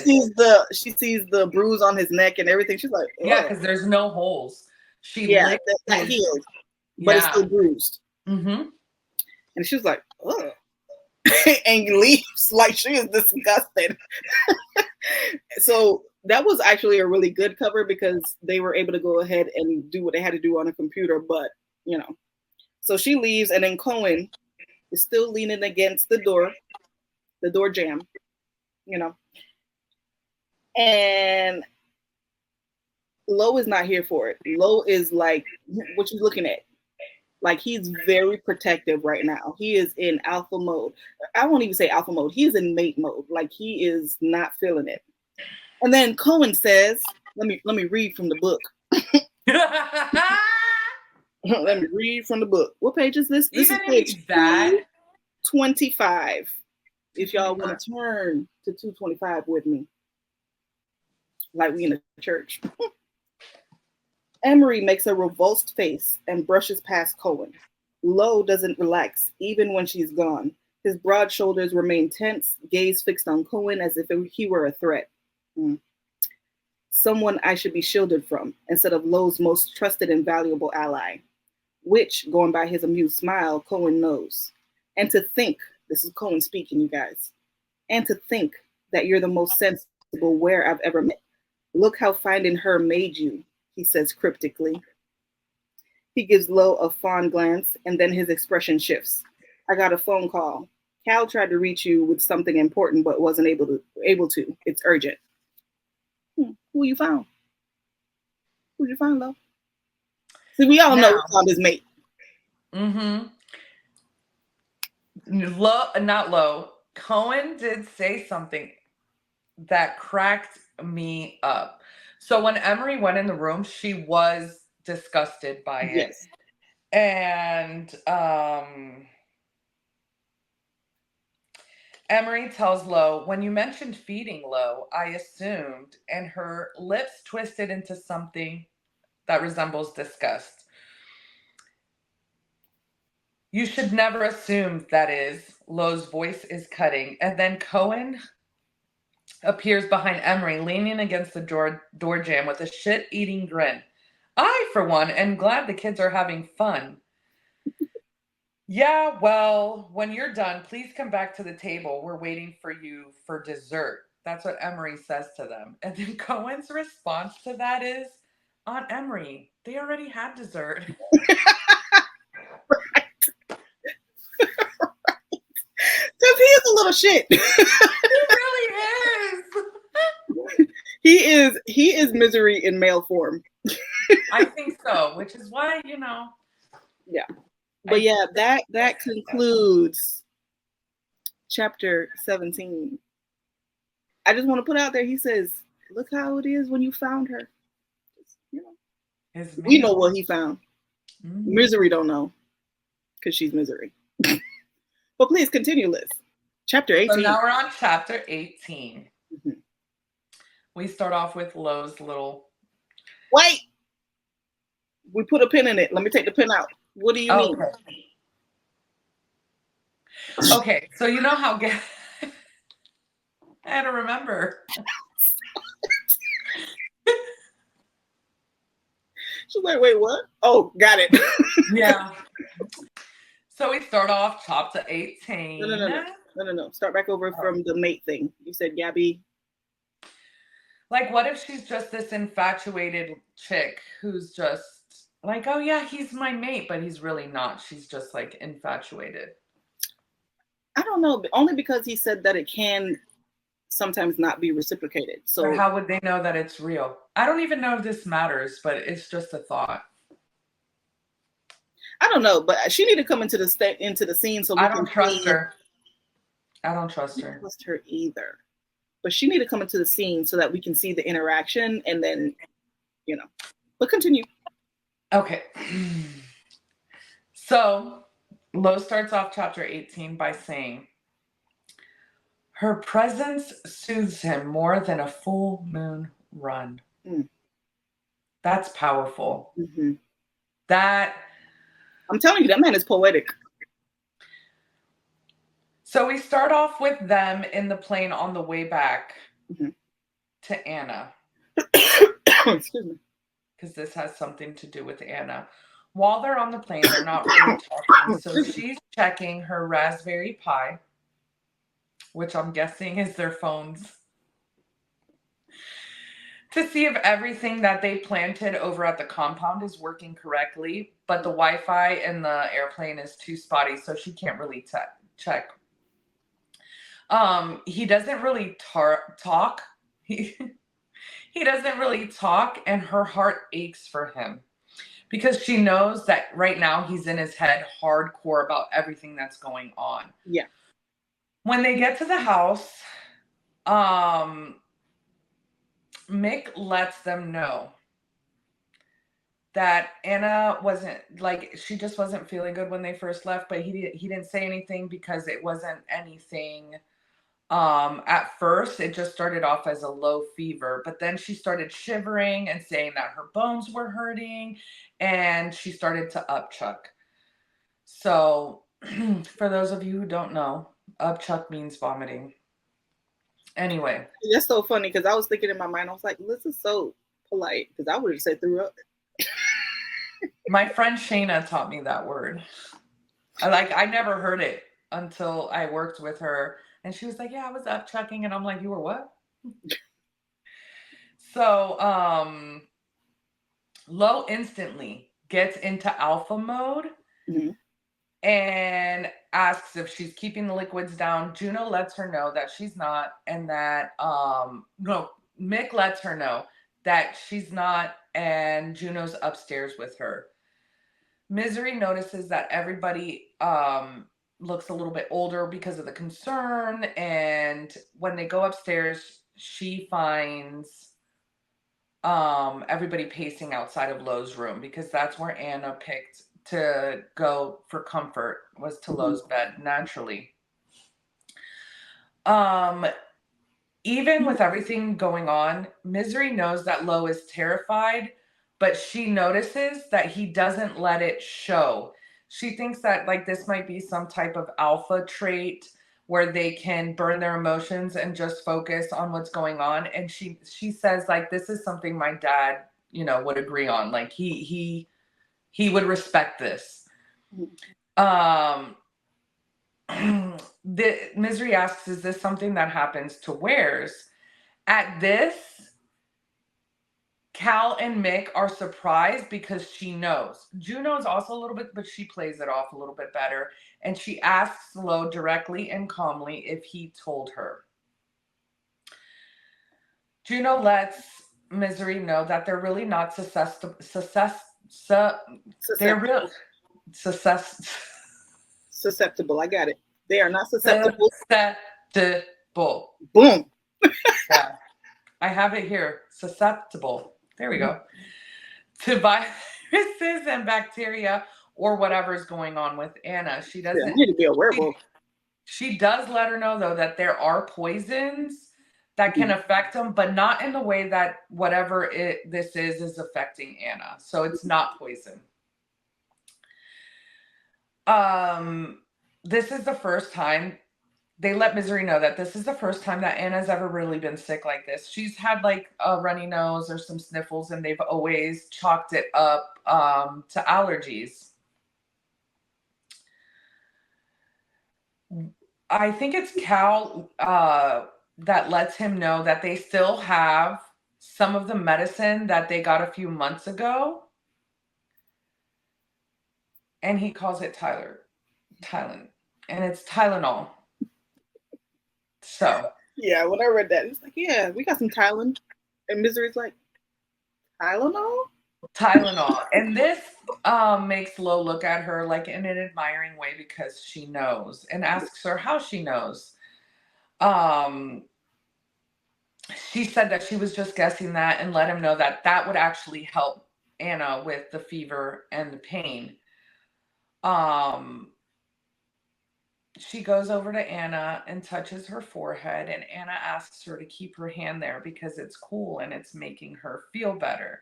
She sees the bruise on his neck and everything. She's like, ugh. Yeah, because there's no holes. She that healed, but it's still bruised. Mm-hmm. And she was like, ugh. And leaves like she is disgusted. So that was actually a really good cover because they were able to go ahead and do what they had to do on a computer. But so she leaves, and then Cohen is still leaning against the door jam, and Lo is not here for it. Lo is like, what you looking at? Like, he's very protective right now. He is in alpha mode. I won't even say alpha mode. He is in mate mode. Like, he is not feeling it. And then Cohen says, let me read from the book. Let me read from the book. What page is this? This is page 225. If y'all want to turn to 225 with me. Like we in a church. Emery makes a revulsed face and brushes past Cohen. Lo doesn't relax, even when she's gone. His broad shoulders remain tense, gaze fixed on Cohen as if he were a threat. Someone I should be shielded from, instead of Lo's most trusted and valuable ally. Which, going by his amused smile, Cohen knows. And to think, this is Cohen speaking, you guys, and to think that you're the most sensible were I've ever met. Look how finding her made you, he says cryptically. He gives Lo a fond glance, and then his expression shifts. I got a phone call. Cal tried to reach you with something important, but wasn't able to. It's urgent. Who you found? Who'd you find, Lo? See, we all know he found his mate. Mm-hmm. Not Lo. Cohen did say something that cracked me up. So when Emery went in the room, she was disgusted by it. Yes. And Emery tells Lo, when you mentioned feeding Lo, I assumed, and her lips twisted into something that resembles disgust. You should never assume, that is. Lo's voice is cutting. And then Cohen appears behind Emery, leaning against the door jamb with a shit-eating grin. I, for one, am glad the kids are having fun. Yeah, well, when you're done, please come back to the table. We're waiting for you for dessert. That's what Emery says to them. And then Cohen's response to that is, Aunt Emery, they already had dessert. Because he is a little shit. He really is. He is misery in male form. I think so, which is why, Yeah. But yeah, that concludes chapter 17. I just want to put out there, he says, look how it is when you found her. We know what he found. Mm-hmm. Misery don't know, because she's misery. But please continue, Liz. Chapter 18. So now we're on chapter 18. Mm-hmm. We start off with Lo's little... Wait! We put a pin in it. Let me take the pin out. What do you mean? Okay, so you know how... I had to remember. She's like, wait, what? Oh, got it. Yeah. So we start off chapter 18. No. Start back over from the mate thing. You said Gabby. Like, what if she's just this infatuated chick who's just like, oh yeah, he's my mate, but he's really not. She's just like infatuated. I don't know, only because he said that it can sometimes not be reciprocated. So how would they know that it's real? I don't even know if this matters, but it's just a thought. I don't know, but she need to come into the scene so we I don't trust her. I don't trust her. I don't trust her either. But she need to come into the scene so that we can see the interaction, and then, But continue. Okay. So Lo starts off chapter 18 by saying, her presence soothes him more than a full moon run. Mm. That's powerful. Mm-hmm. That, I'm telling you, that man is poetic. so we start off with them in the plane on the way back Mm-hmm. to Anna. Excuse me. Because this has something to do with Anna. While they're on the plane, they're not really talking. So she's checking her Raspberry Pi, which I'm guessing is their phones, to see if everything that they planted over at the compound is working correctly. But the Wi-Fi in the airplane is too spotty, so she can't really check. He doesn't really talk. He doesn't really talk, and her heart aches for him because she knows that right now he's in his head hardcore about everything that's going on. Yeah. When they get to the house, Mick lets them know that Anna wasn't, like, she just wasn't feeling good when they first left, but he didn't say anything because it wasn't anything. At first it just started off as a low fever, but then she started shivering and saying that her bones were hurting, and she started to upchuck. So for those of you who don't know, upchuck means vomiting. Anyway, That's so funny because I was thinking in my mind, I was like, this is so polite because I would have said threw up. my friend Shayna taught me that word. I never heard it until I worked with her, and she was like, yeah, I was upchucking, and I'm like, you were what? So Lo instantly gets into alpha mode. Mm-hmm. And asks if she's keeping the liquids down. Juno lets her know that she's not, and that no, Mick lets her know that she's not, and Juno's upstairs with her. Misery notices that everybody looks a little bit older because of the concern, and when they go upstairs, she finds everybody pacing outside of Lo's room because that's where Anna picked to go for comfort, was to Lo's bed naturally. Even with everything going on, Misery knows that Lo is terrified, but she notices that he doesn't let it show. She thinks that like this might be some type of alpha trait where they can burn their emotions and just focus on what's going on. And she says like this is something my dad, would agree on. Like he would respect this. The Misery asks, is this something that happens to Wares? At this, Cal and Mick are surprised because she knows. Juno's also a little bit, but she plays it off a little bit better. And she asks Lo directly and calmly if he told her. Juno lets Misery know that they're really not susceptible. They're real susceptible. I got it. They are not susceptible. Susceptible. Boom. Yeah. I have it here. Susceptible. There we go. To viruses and bacteria or whatever's going on with Anna. She doesn't. I need to be a werewolf. She does let her know though that there are poisons that can affect them, but not in the way that whatever this is affecting Anna. So it's not poison. This is the first time they let Misery know that this is the first time that Anna's ever really been sick like this. She's had like a runny nose or some sniffles, and they've always chalked it up to allergies. I think it's Cal that lets him know that they still have some of the medicine that they got a few months ago. And he calls it Tylenol. And it's Tylenol. So. Yeah, when I read that, it's like, yeah, we got some Tylenol. And Misery's like, Tylenol? Tylenol. And this makes Lo look at her like in an admiring way because she knows, and asks her how she knows. She said that she was just guessing that, and let him know that that would actually help Anna with the fever and the pain. Um, she goes over to Anna and touches her forehead, and Anna asks her to keep her hand there because it's cool and it's making her feel better.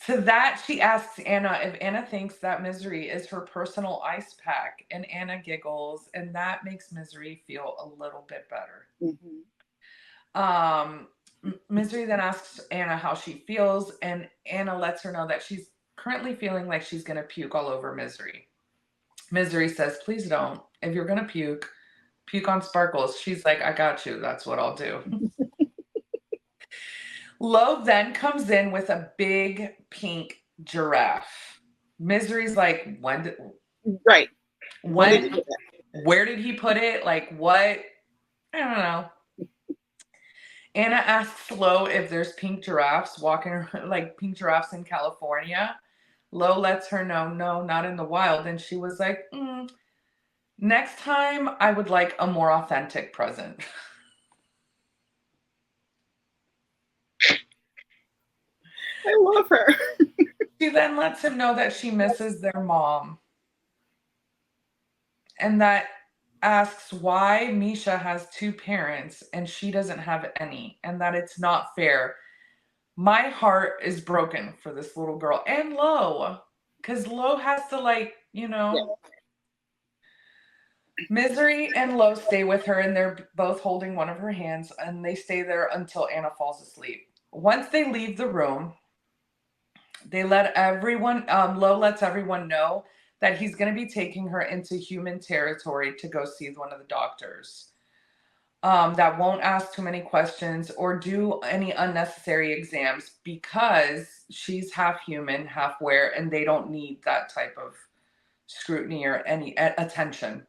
To that, she asks Anna if Anna thinks that Misery is her personal ice pack, and Anna giggles, and that makes Misery feel a little bit better. Um, Misery then asks Anna how she feels, and Anna lets her know that she's currently feeling like she's going to puke all over Misery. Misery says, please don't. If you're going to puke on Sparkles. She's like, I got you. That's what I'll do. Lo then comes in with a big pink giraffe. Misery's like, Right. When? Where did he put it? Like, what? I don't know. Anna asks Lo if there's pink giraffes walking, like pink giraffes in California. Lo lets her know, no, not in the wild. And she was like, next time I would like a more authentic present. I love her. She then lets him know that she misses their mom. And that asks why Misha has two parents and she doesn't have any, and that it's not fair. My heart is broken for this little girl and Lo, because Lo has to, like, Yeah. Misery and Lo stay with her, and they're both holding one of her hands, and they stay there until Anna falls asleep. Once they leave the room, they let everyone, Lo lets everyone know that he's going to be taking her into human territory to go see one of the doctors. That won't ask too many questions or do any unnecessary exams because she's half human, half were, and they don't need that type of scrutiny or any attention.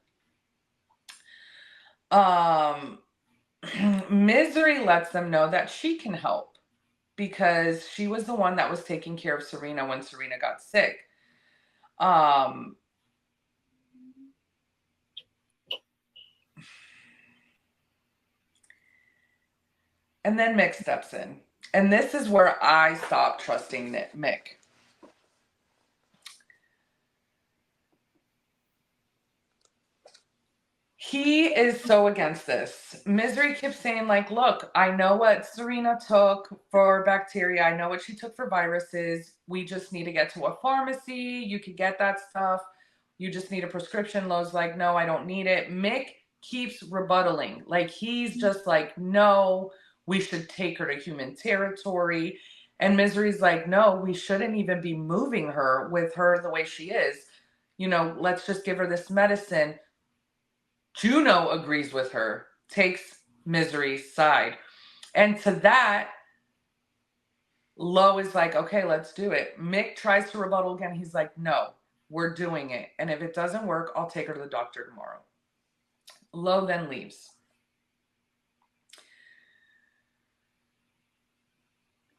Misery lets them know that she can help because she was the one that was taking care of Serena when Serena got sick. And then Mick steps in. And this is where I stopped trusting Mick. He is so against this. Misery keeps saying, like, look, I know what Serena took for bacteria. I know what she took for viruses. We just need to get to a pharmacy. You can get that stuff. You just need a prescription. Lo's like, no, I don't need it. Mick keeps rebuttaling. Like, he's just like, no, we should take her to human territory. And Misery's like, no, we shouldn't even be moving her with her the way she is. Let's just give her this medicine. Juno agrees with her, takes Misery's side. And to that, Lo is like, okay, let's do it. Mick tries to rebuttal again. He's like, no, we're doing it. And if it doesn't work, I'll take her to the doctor tomorrow. Lo then leaves.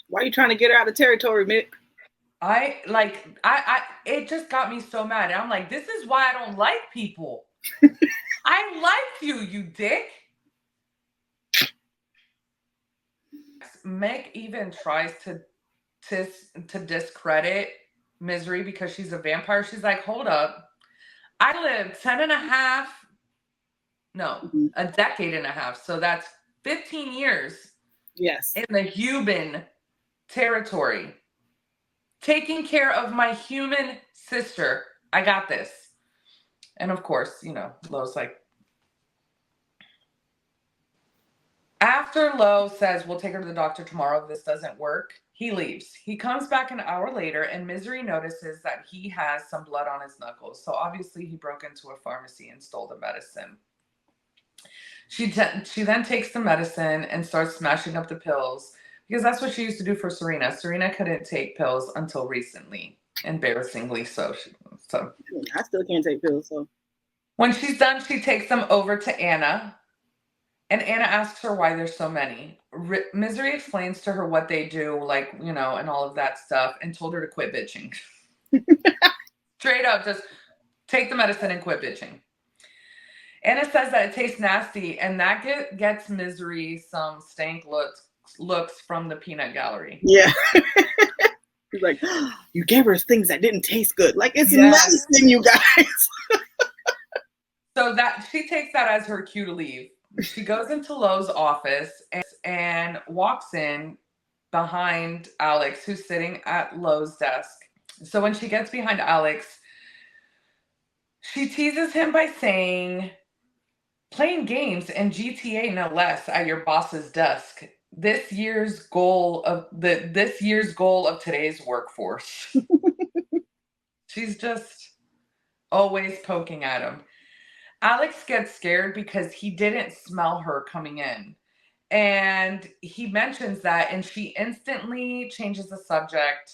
Why are you trying to get her out of territory, Mick? It just got me so mad. And I'm like, this is why I don't like people. I like you, you dick. Meg even tries to discredit Misery because she's a vampire. She's like, hold up. I lived a decade and a half. So that's 15 years. Yes. In the human territory. Taking care of my human sister. I got this. And of course, Lo's like, after Lo says, we'll take her to the doctor tomorrow if this doesn't work, he leaves. He comes back an hour later, and Misery notices that he has some blood on his knuckles. So obviously he broke into a pharmacy and stole the medicine. She then takes the medicine and starts smashing up the pills because that's what she used to do for Serena. Serena couldn't take pills until recently, embarrassingly so. I still can't take pills. So when she's done, she takes them over to Anna. And Anna asks her why there's so many. Misery explains to her what they do, and all of that stuff, and told her to quit bitching. Straight up, just take the medicine and quit bitching. Anna says that it tastes nasty, and that gets Misery some stank looks from the peanut gallery. Yeah. He's like, you gave her things that didn't taste good. Like, it's Yes. medicine, you guys. So that she takes that as her cue to leave. She goes into Lo's office and walks in behind Alex, who's sitting at Lo's desk. So when she gets behind Alex, she teases him by saying, playing games and GTA no less at your boss's desk. This year's goal of today's workforce. She's just always poking at him. Alex gets scared because he didn't smell her coming in. And he mentions that, and she instantly changes the subject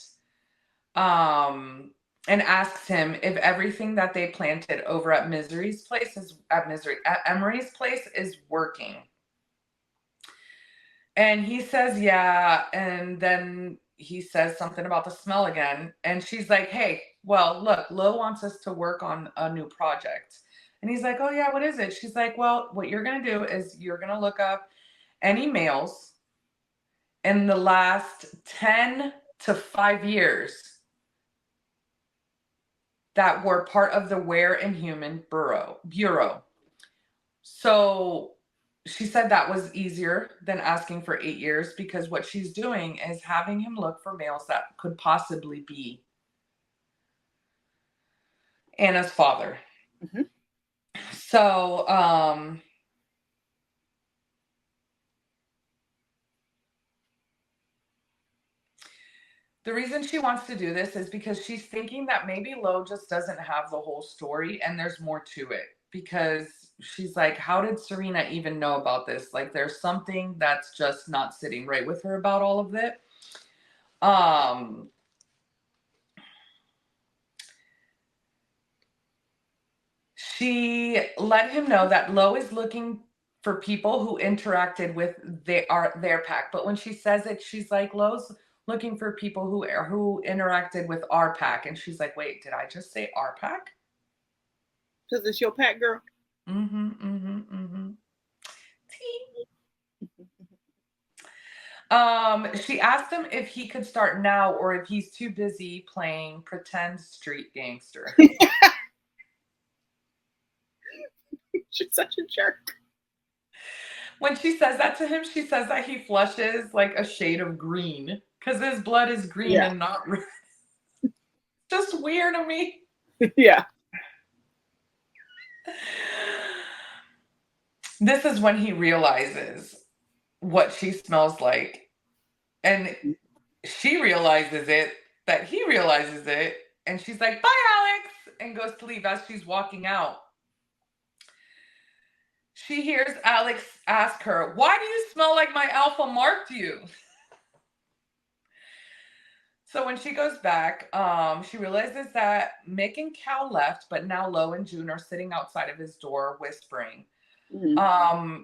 and asks him if everything that they planted over at Emery's place is working. And he says, yeah. And then he says something about the smell again. And she's like, hey, well, look, Lo wants us to work on a new project. And he's like, oh, yeah, what is it? She's like, well, what you're going to do is you're going to look up any males in the last 10 to 5 years that were part of the Ware and Human Bureau. So she said that was easier than asking for 8 years, because what she's doing is having him look for males that could possibly be Anna's father. Mm-hmm. So, the reason she wants to do this is because she's thinking that maybe Lo just doesn't have the whole story and there's more to it. Because she's like, how did Serena even know about this? Like, there's something that's just not sitting right with her about all of it. She let him know that Lo is looking for people who interacted with their pack. But when she says it, she's like, Lo's looking for people who interacted with our pack. And she's like, wait, did I just say our pack? Because it's your pack, girl. She asked him if he could start now or if he's too busy playing pretend street gangster. She's such a jerk. When she says that to him, she says that he flushes like a shade of green because his blood is green and not red. Just weird to me. Yeah. This is when he realizes what she smells like. And she realizes it, that he realizes it. And she's like, bye, Alex, and goes to leave. As she's walking out, she hears Alex ask her, why do you smell like my alpha marked you? So when she goes back, she realizes that Mick and Cal left, but now Lo and June are sitting outside of his door whispering. Mm-hmm.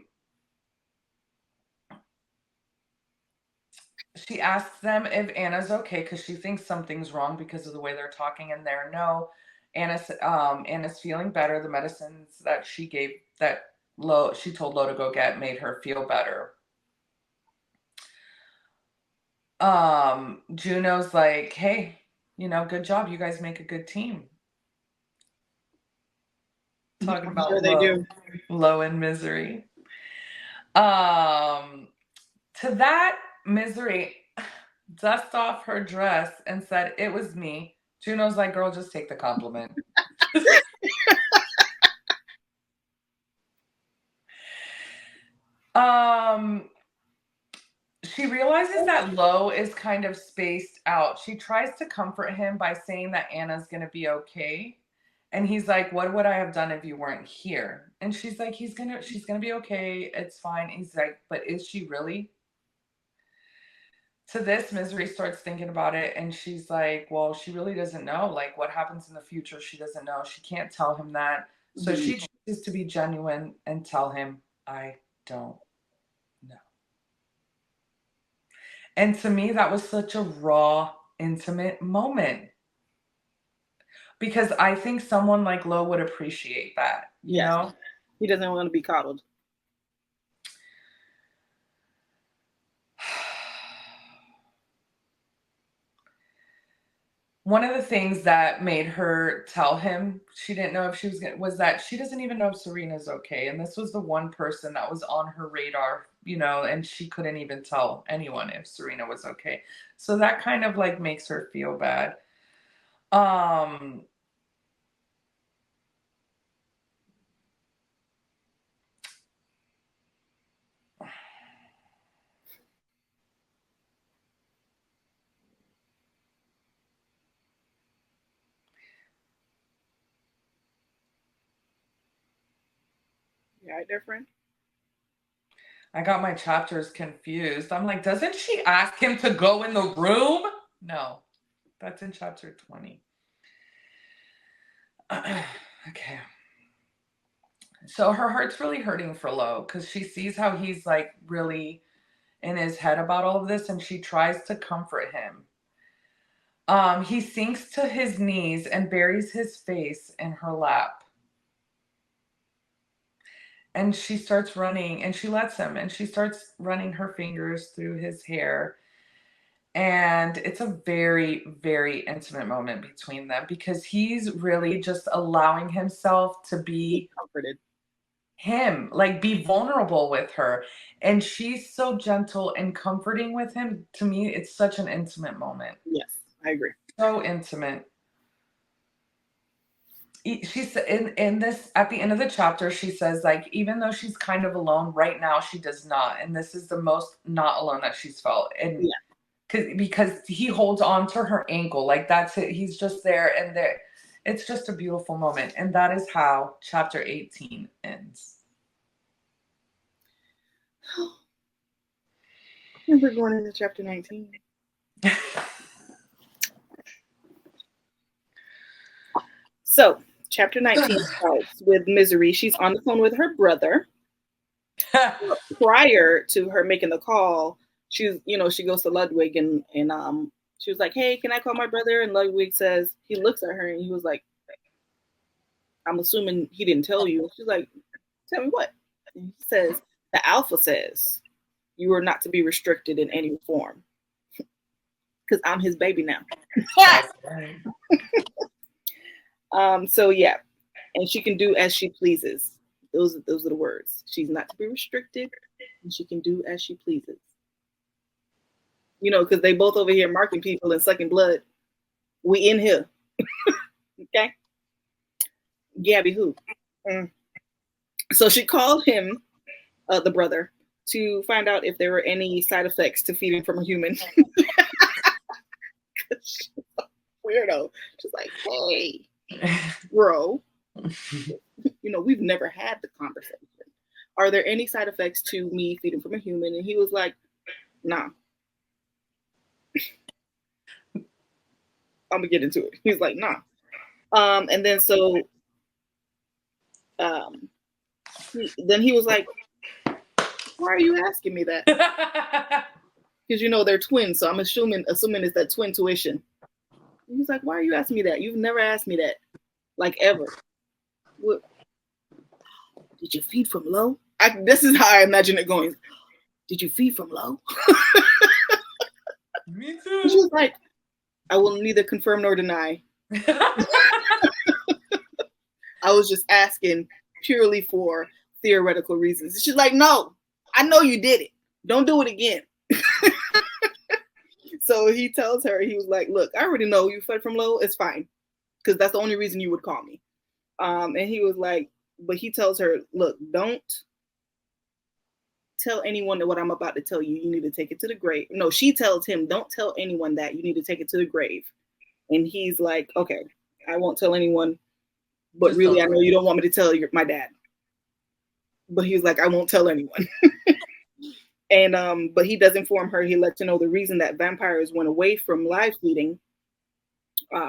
She asks them if Anna's okay because she thinks something's wrong because of the way they're talking, and they're no. Anna's feeling better. The medicines that she told Lo to go get made her feel better. Juno's like, hey, good job. You guys make a good team. Talking about Lo and Misery. To that, Misery dust off her dress and said, it was me. Juno's like, girl, just take the compliment. She realizes that Lo is kind of spaced out. She tries to comfort him by saying that Anna's going to be okay. And he's like, what would I have done if you weren't here? And she's like, she's going to be okay. It's fine. He's like, but is she really? To this, Misery starts thinking about it, and she's like, well, she really doesn't know. Like, what happens in the future, she doesn't know. She can't tell him that. So she chooses to be genuine and tell him, I don't know. And to me, that was such a raw, intimate moment. Because I think someone like Lo would appreciate that, you know? He doesn't want to be coddled. one of the things that made her tell him she didn't know if she was gonna was that she doesn't even know if Serena's okay. And this was the one person that was on her radar, and she couldn't even tell anyone if Serena was okay. So that kind of like makes her feel bad. Um You all right there, friend? I got my chapters confused. I'm like, doesn't she ask him to go in the room? No, that's in chapter 20. Okay. So her heart's really hurting for Lo because she sees how he's like really in his head about all of this and she tries to comfort him. He sinks to his knees and buries his face in her lap. And she starts running and she lets him and she starts running her fingers through his hair. And it's a very, very intimate moment between them because he's really just allowing himself to be Comforted. him, like be vulnerable with her. And she's so gentle and comforting with him. To me, it's such an intimate moment. Yes, I agree. So intimate. She's in this at the end of the chapter, she says, like, even though she's kind of alone right now, she does not. And this is the most not alone that she's felt. And Yeah. because he holds on to her ankle, like that's it. He's just there and there. It's just a beautiful moment. And that is how chapter 18 ends. And we're going into chapter 19. So, chapter 19 starts with Misery. She's on the phone with her brother. Prior to her making the call, she goes to Ludwig and she was like, "Hey, can I call my brother?" And Ludwig says, he looks at her and he was like, "I'm assuming he didn't tell you." She's like, "Tell me what?" And he says, "The Alpha says you are not to be restricted in any form because I'm his baby now." So yeah, and she can do as she pleases. Those are the words. She's not to be restricted, and she can do as she pleases. Because they both over here marking people and sucking blood. We in here, okay? Gabby, who? So she called him, the brother, to find out if there were any side effects to feeding from a human. Weirdo. She's like, "Hey, bro, we've never had the conversation. Are there any side effects to me feeding from a human?" And he was like, "Nah." I'm gonna get into it. He's like, "Nah." And then then he was like, "Why are you asking me that?" Because they're twins, so I'm assuming it's that twin tuition. And he's like, "Why are you asking me that? You've never asked me that, like ever. What? Did you feed from Lo?" This is how I imagine it going. "Did you feed from Lo?" Me too. She was like, "I will neither confirm nor deny." I was just asking purely for theoretical reasons. She's like, "No, I know you did it. Don't do it again." So he tells her, he was like, "Look, I already know you fed from Lo. It's fine. Because that's the only reason you would call me." And he was like, but he tells her, "Look, don't tell anyone that what I'm about to tell you. You need to take it to the grave." No, she tells him, "Don't tell anyone that. You need to take it to the grave." And he's like, "Okay, I won't tell anyone. But just really, I know you don't want me to tell my dad." But he was like, "I won't tell anyone." And but he does inform her. He lets her know the reason that vampires went away from live feeding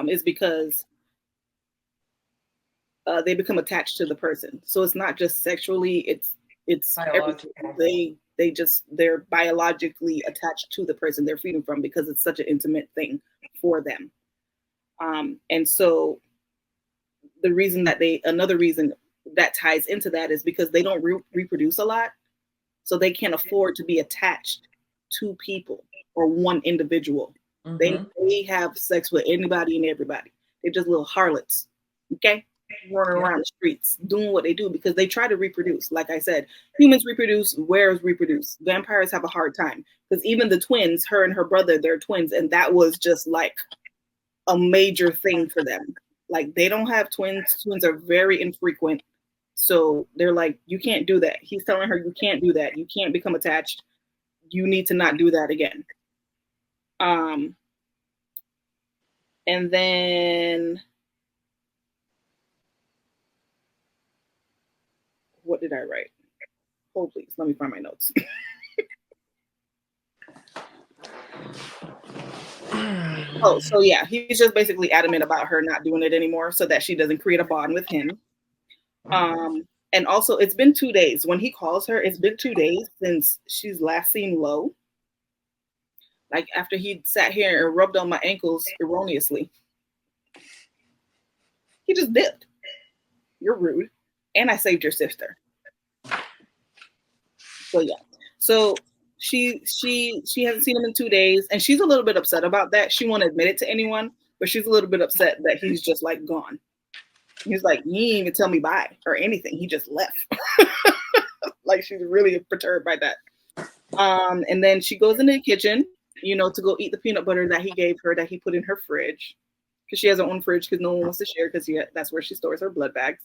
is because they become attached to the person. So it's not just sexually; it's everything. They're biologically attached to the person they're feeding from because it's such an intimate thing for them. And so another reason that ties into that is because they don't reproduce a lot. So they can't afford to be attached to people or one individual. They have sex with anybody and everybody. They're just little harlots, okay? Running around the streets doing what they do because they try to reproduce. Like I said, humans reproduce, whales reproduce. Vampires have a hard time because even the twins, her and her brother, they're twins, and that was just like a major thing for them. Like they don't have twins. Twins are very infrequent. So they're like, you can't do that. He's telling her, you can't do that. You can't become attached. You need to not do that again. And then what did I write? Hold please. Let me find my notes. Oh, so yeah, he's just basically adamant about her not doing it anymore so that she doesn't create a bond with him. And also, it's been 2 days. When he calls her, it's been 2 days since she's last seen Lo. Like after he sat here and rubbed on my ankles erroneously. He just dipped. You're rude. And I saved your sister. So yeah. So she hasn't seen him in 2 days, and she's a little bit upset about that. She won't admit it to anyone, but she's a little bit upset that he's just like gone. He's like, he didn't even tell me bye or anything. He just left. Like she's really perturbed by that. And then she goes into the kitchen, to go eat the peanut butter that he gave her that he put in her fridge. Because she has her own fridge because no one wants to share because that's where she stores her blood bags.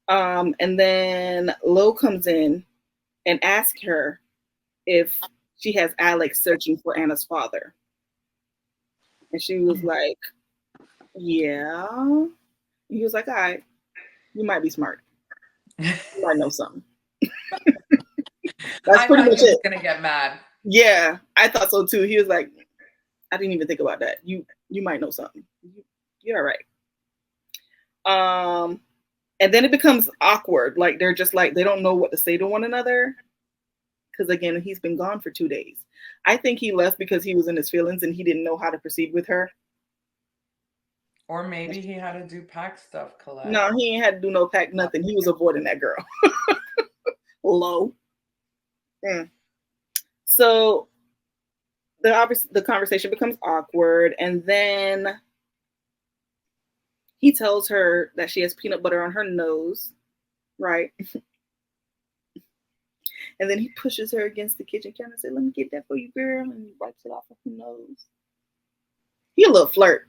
And then Lo comes in and asks her if she has Alex searching for Anna's father. And she was like, yeah. And he was like, all right, you might be smart. You might know something. That's pretty much it. He was gonna get mad. Yeah, I thought so too. He was like, I didn't even think about that. You might know something. You're all right. And then it becomes awkward. Like they're just like, they don't know what to say to one another. Because again, he's been gone for 2 days. I think he left because he was in his feelings and he didn't know how to proceed with her. Or maybe he had to do pack stuff, Collette. No, he ain't had to do no pack nothing. He was avoiding that girl. Low. Mm. So the conversation becomes awkward, and then he tells her that she has peanut butter on her nose, right? And then he pushes her against the kitchen counter and says, let me get that for you, girl. And he wipes it off of her nose. He a little flirt.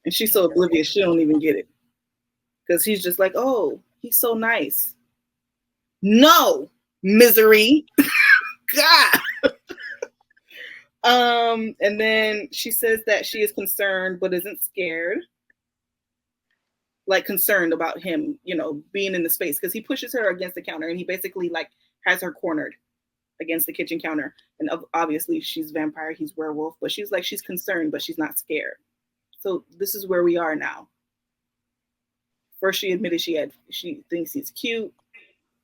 And she's so oblivious, she don't even get it. Because he's just like, oh, he's so nice. No, misery. God. And then she says that she is concerned but isn't scared. Like concerned about him, being in the space. Because he pushes her against the counter and he basically like has her cornered against the kitchen counter. And obviously she's vampire, he's werewolf. But she's like, she's concerned, but she's not scared. So this is where we are now. First she admitted she thinks he's cute.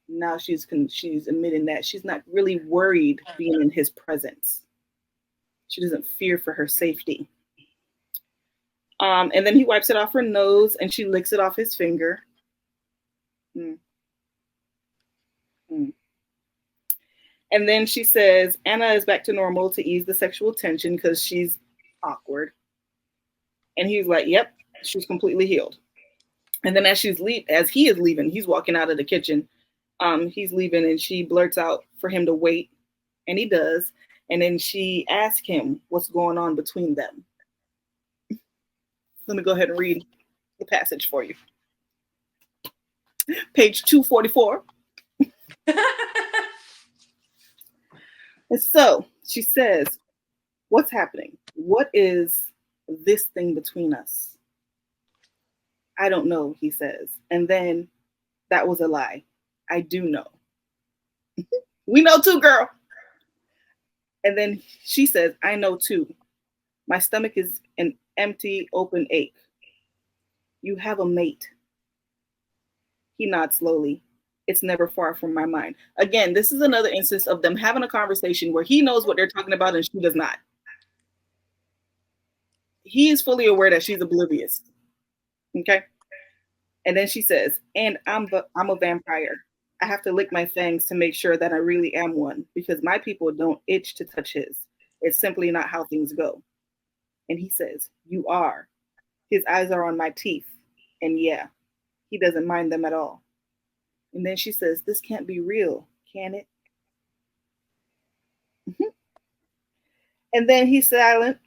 Now she's admitting that she's not really worried being in his presence. She doesn't fear for her safety. And then he wipes it off her nose and she licks it off his finger. And then she says, Anna is back to normal to ease the sexual tension because she's awkward. And he's like, yep, she's completely healed. And then as he is leaving, he's walking out of the kitchen. He's leaving and she blurts out for him to wait. And he does. And then she asks him what's going on between them. Let me go ahead and read the passage for you. Page 244. And so she says, what's happening? What is this thing between us? I don't know, he says. And then that was a lie. I do know. We know too, girl. And then she says, I know too. My stomach is an empty, open ache. You have a mate. He nods slowly. It's never far from my mind. Again, this is another instance of them having a conversation where he knows what they're talking about and she does not. He is fully aware that she's oblivious. Okay? And then she says, and I'm a vampire. I have to lick my fangs to make sure that I really am one because my people don't itch to touch his. It's simply not how things go. And he says, "You are." His eyes are on my teeth. And yeah, he doesn't mind them at all. And then she says, "This can't be real, can it?" Mhm. And then he's silent,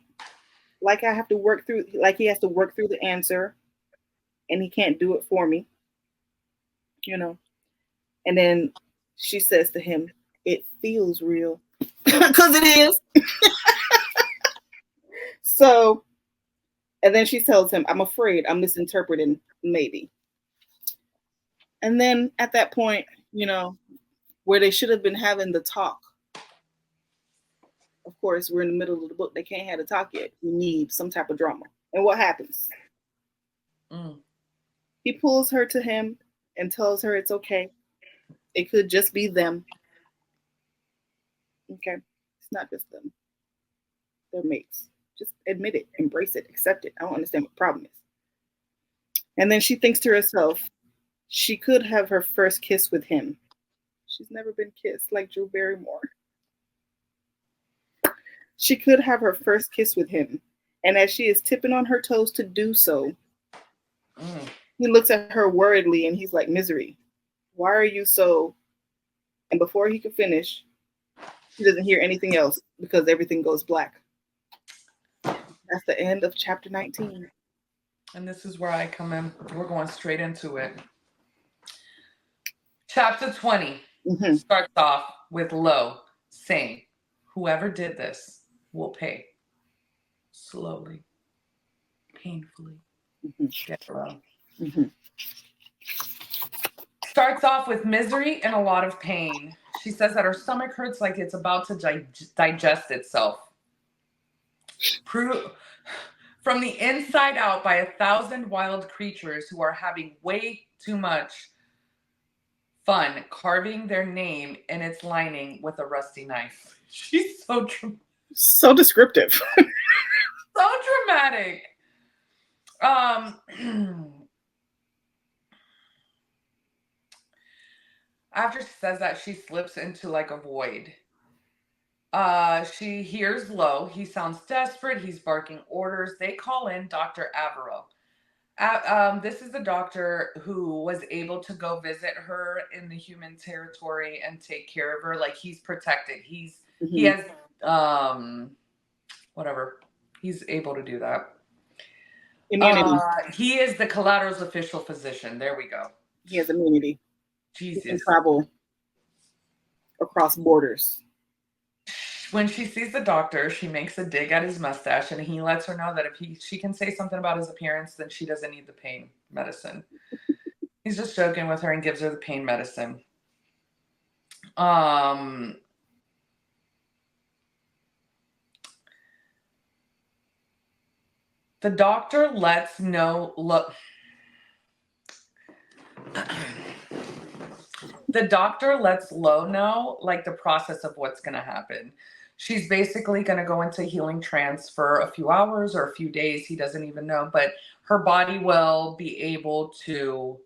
like I have to work through, like he has to work through the answer, and he can't do it for me, you know. And then she says to him, "It feels real," because it is. So, and then she tells him, "I'm afraid I'm misinterpreting, maybe." And then at that point, where they should have been having the talk, of course, we're in the middle of the book. They can't have a talk yet. We need some type of drama. And what happens? He pulls her to him and tells her it's okay. It could just be them. Okay. It's not just them. They're mates. Just admit it, embrace it, accept it. I don't understand what the problem is. And then she thinks to herself, she could have her first kiss with him. She's never been kissed like Drew Barrymore. She could have her first kiss with him. And as she is tipping on her toes to do so, he looks at her worriedly and he's like, "Misery, why are you so..." And before he could finish, he doesn't hear anything else because everything goes black. That's the end of chapter 19. And this is where I come in. We're going straight into it. Chapter 20 starts off with Lo saying, "Whoever did this will pay. Slowly, painfully." Get low. Starts off with misery and a lot of pain. She says that her stomach hurts like it's about to digest itself. From the inside out by 1,000 wild creatures who are having way too much fun carving their name in its lining with a rusty knife. She's so descriptive. So dramatic. After she says that, she slips into like a void. She hears Lo. He sounds desperate. He's barking orders. They call in Dr. Averill. This is the doctor who was able to go visit her in the human territory and take care of her. Like, he's protected. He has whatever. He's able to do that. Immunity. He is the Collateral's official physician. There we go. He has immunity. Jesus. He can travel across borders. When she sees the doctor, she makes a dig at his mustache, and he lets her know that if she can say something about his appearance, then she doesn't need the pain medicine. He's just joking with her and gives her the pain medicine. The doctor lets know. The doctor lets Lo know, like, the process of what's going to happen. She's basically going to go into healing trance for a few hours or a few days. He doesn't even know, but her body will be able to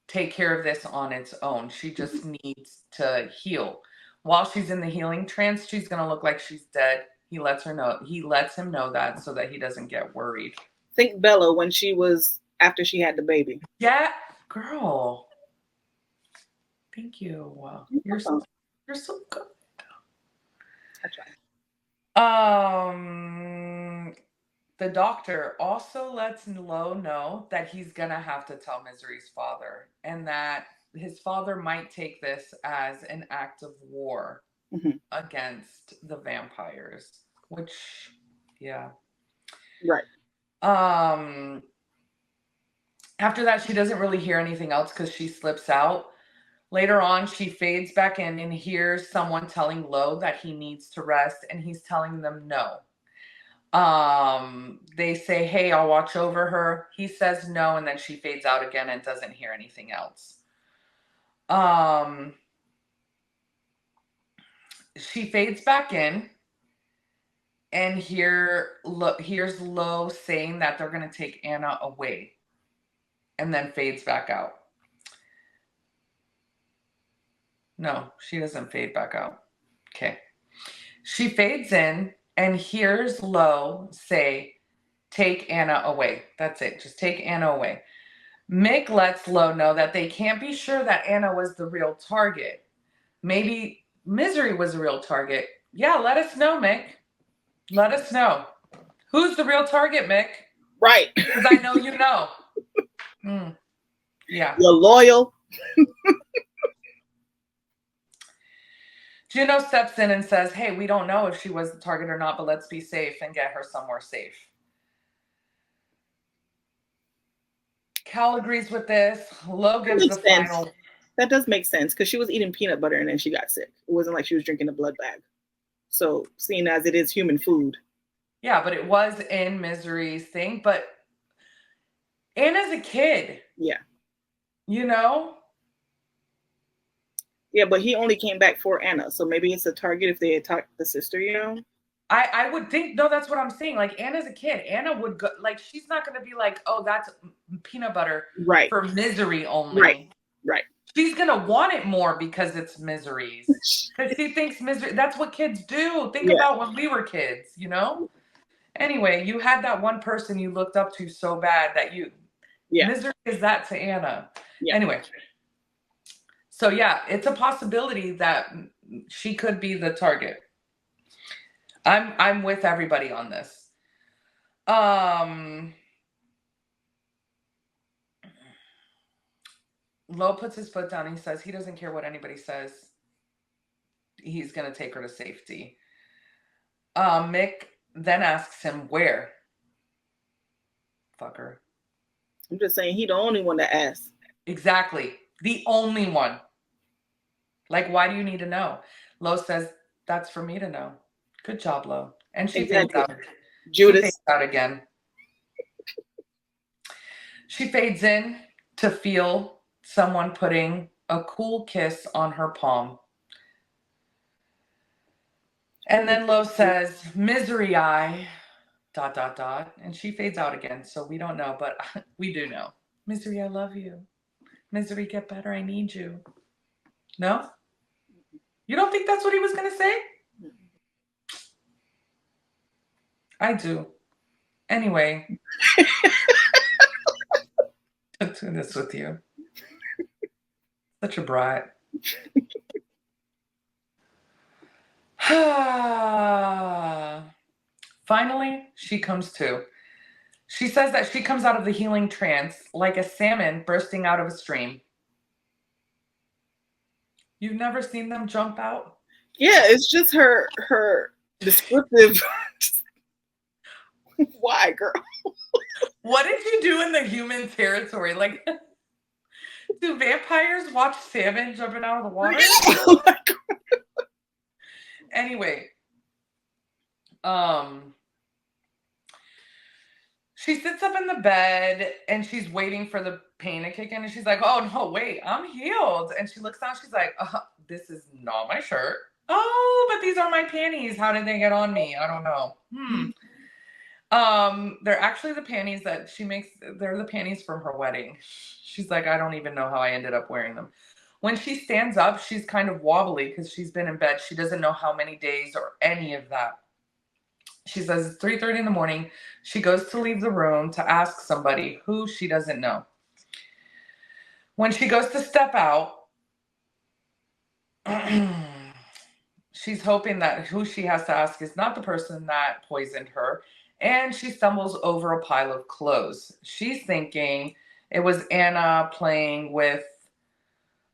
take care of this on its own. She just needs to heal. While she's in the healing trance, she's going to look like she's dead. He lets him know that so that he doesn't get worried. Think Bella when she was, after she had the baby. Yeah, girl. Thank you. Wow. You're so good. I try. The doctor also lets Lo know that he's gonna have to tell Misery's father, and that his father might take this as an act of war against the vampires. Which, yeah. Right. After that, she doesn't really hear anything else because she slips out. Later on, she fades back in and hears someone telling Lo that he needs to rest, and he's telling them no. They say, "Hey, I'll watch over her." He says no, and then she fades out again and doesn't hear anything else. She fades back in and hears Lo saying that they're going to take Anna away, and then fades back out. No, she doesn't fade back out. Okay. She fades in and hears Lo say, take Anna away. That's it. Just take Anna away. Mick lets Lo know that they can't be sure that Anna was the real target. Maybe Misery was the real target. Yeah, let us know, Mick. Let us know. Who's the real target, Mick? Right. Because I know you know. Yeah. You're loyal. Juno steps in and says, hey, we don't know if she was the target or not, but let's be safe and get her somewhere safe. Cal agrees with this. Lo gives the final. That does make sense because she was eating peanut butter and then she got sick. It wasn't like she was drinking a blood bag. So, seeing as it is human food. Yeah, but it was in Misery's thing. But Anna's a kid. Yeah. You know? Yeah, but he only came back for Anna. So maybe it's a target if they attack the sister, you know? I would think, no, that's what I'm saying. Like, Anna's a kid. Anna would go, like, she's not going to be like, oh, that's peanut butter for Misery only. Right. She's going to want it more because it's Misery's. Because she thinks Misery, that's what kids do. Think about when we were kids, you know? Anyway, you had that one person you looked up to so bad that Misery is that to Anna. Yeah. Anyway. So, yeah, it's a possibility that she could be the target. I'm with everybody on this. Lo puts his foot down and he says he doesn't care what anybody says. He's going to take her to safety. Mick then asks him where. Fucker. I'm just saying he the only one that asks. Exactly. The only one. Like, why do you need to know? Lo says, that's for me to know. Good job, Lo. And she fades out. Judas. She fades out again. She fades in to feel someone putting a cool kiss on her palm. And then Lo says, Misery eye, ... And she fades out again. So we don't know, but we do know. Misery, I love you. Misery, get better. I need you. No? You don't think that's what he was going to say? I do. Anyway. I'm doing this with you. Such a brat. Finally, she comes to. She says that she comes out of the healing trance like a salmon bursting out of a stream. You've never seen them jump out? Yeah, it's just her descriptive. Why, girl? What did you do in the human territory? Like, do vampires watch salmon jumping out of the water? Anyway, she sits up in the bed and she's waiting for the pain to kick in. And she's like, oh, no, wait, I'm healed. And she looks down. She's like, this is not my shirt. Oh, but these are my panties. How did they get on me? I don't know. They're actually the panties that she makes. They're the panties from her wedding. She's like, I don't even know how I ended up wearing them. When she stands up, she's kind of wobbly because she's been in bed. She doesn't know how many days or any of that. She says it's 3:30 in the morning. She goes to leave the room to ask somebody who she doesn't know. When she goes to step out, she's hoping that who she has to ask is not the person that poisoned her. And she stumbles over a pile of clothes. She's thinking it was Anna playing with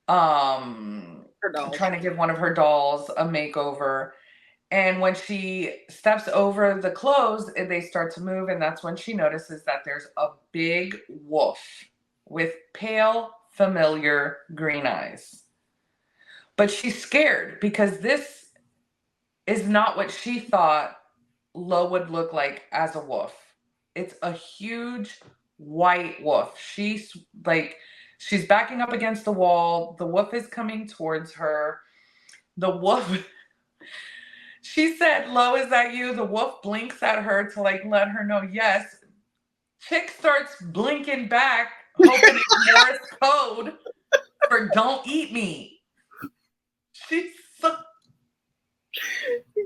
trying to give one of her dolls a makeover. And when she steps over the clothes, they start to move. And that's when she notices that there's a big wolf with pale, familiar green eyes. But she's scared because this is not what she thought Lo would look like as a wolf. It's a huge white wolf. She's backing up against the wall. The wolf is coming towards her. The wolf... She said, Lo, is that you? The wolf blinks at her to let her know yes. Chick starts blinking back, hoping it's Morse code for don't eat me. She's so...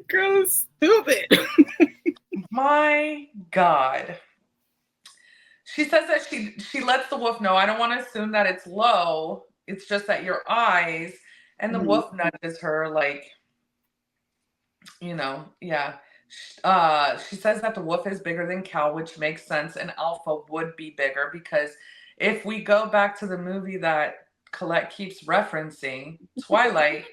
Girl is stupid. My God. She says that she lets the wolf know, I don't want to assume that it's low. It's just that your eyes. And the wolf nudges her like, yeah. She says that the wolf is bigger than Cal, which makes sense. And Alpha would be bigger because if we go back to the movie that Collette keeps referencing, Twilight,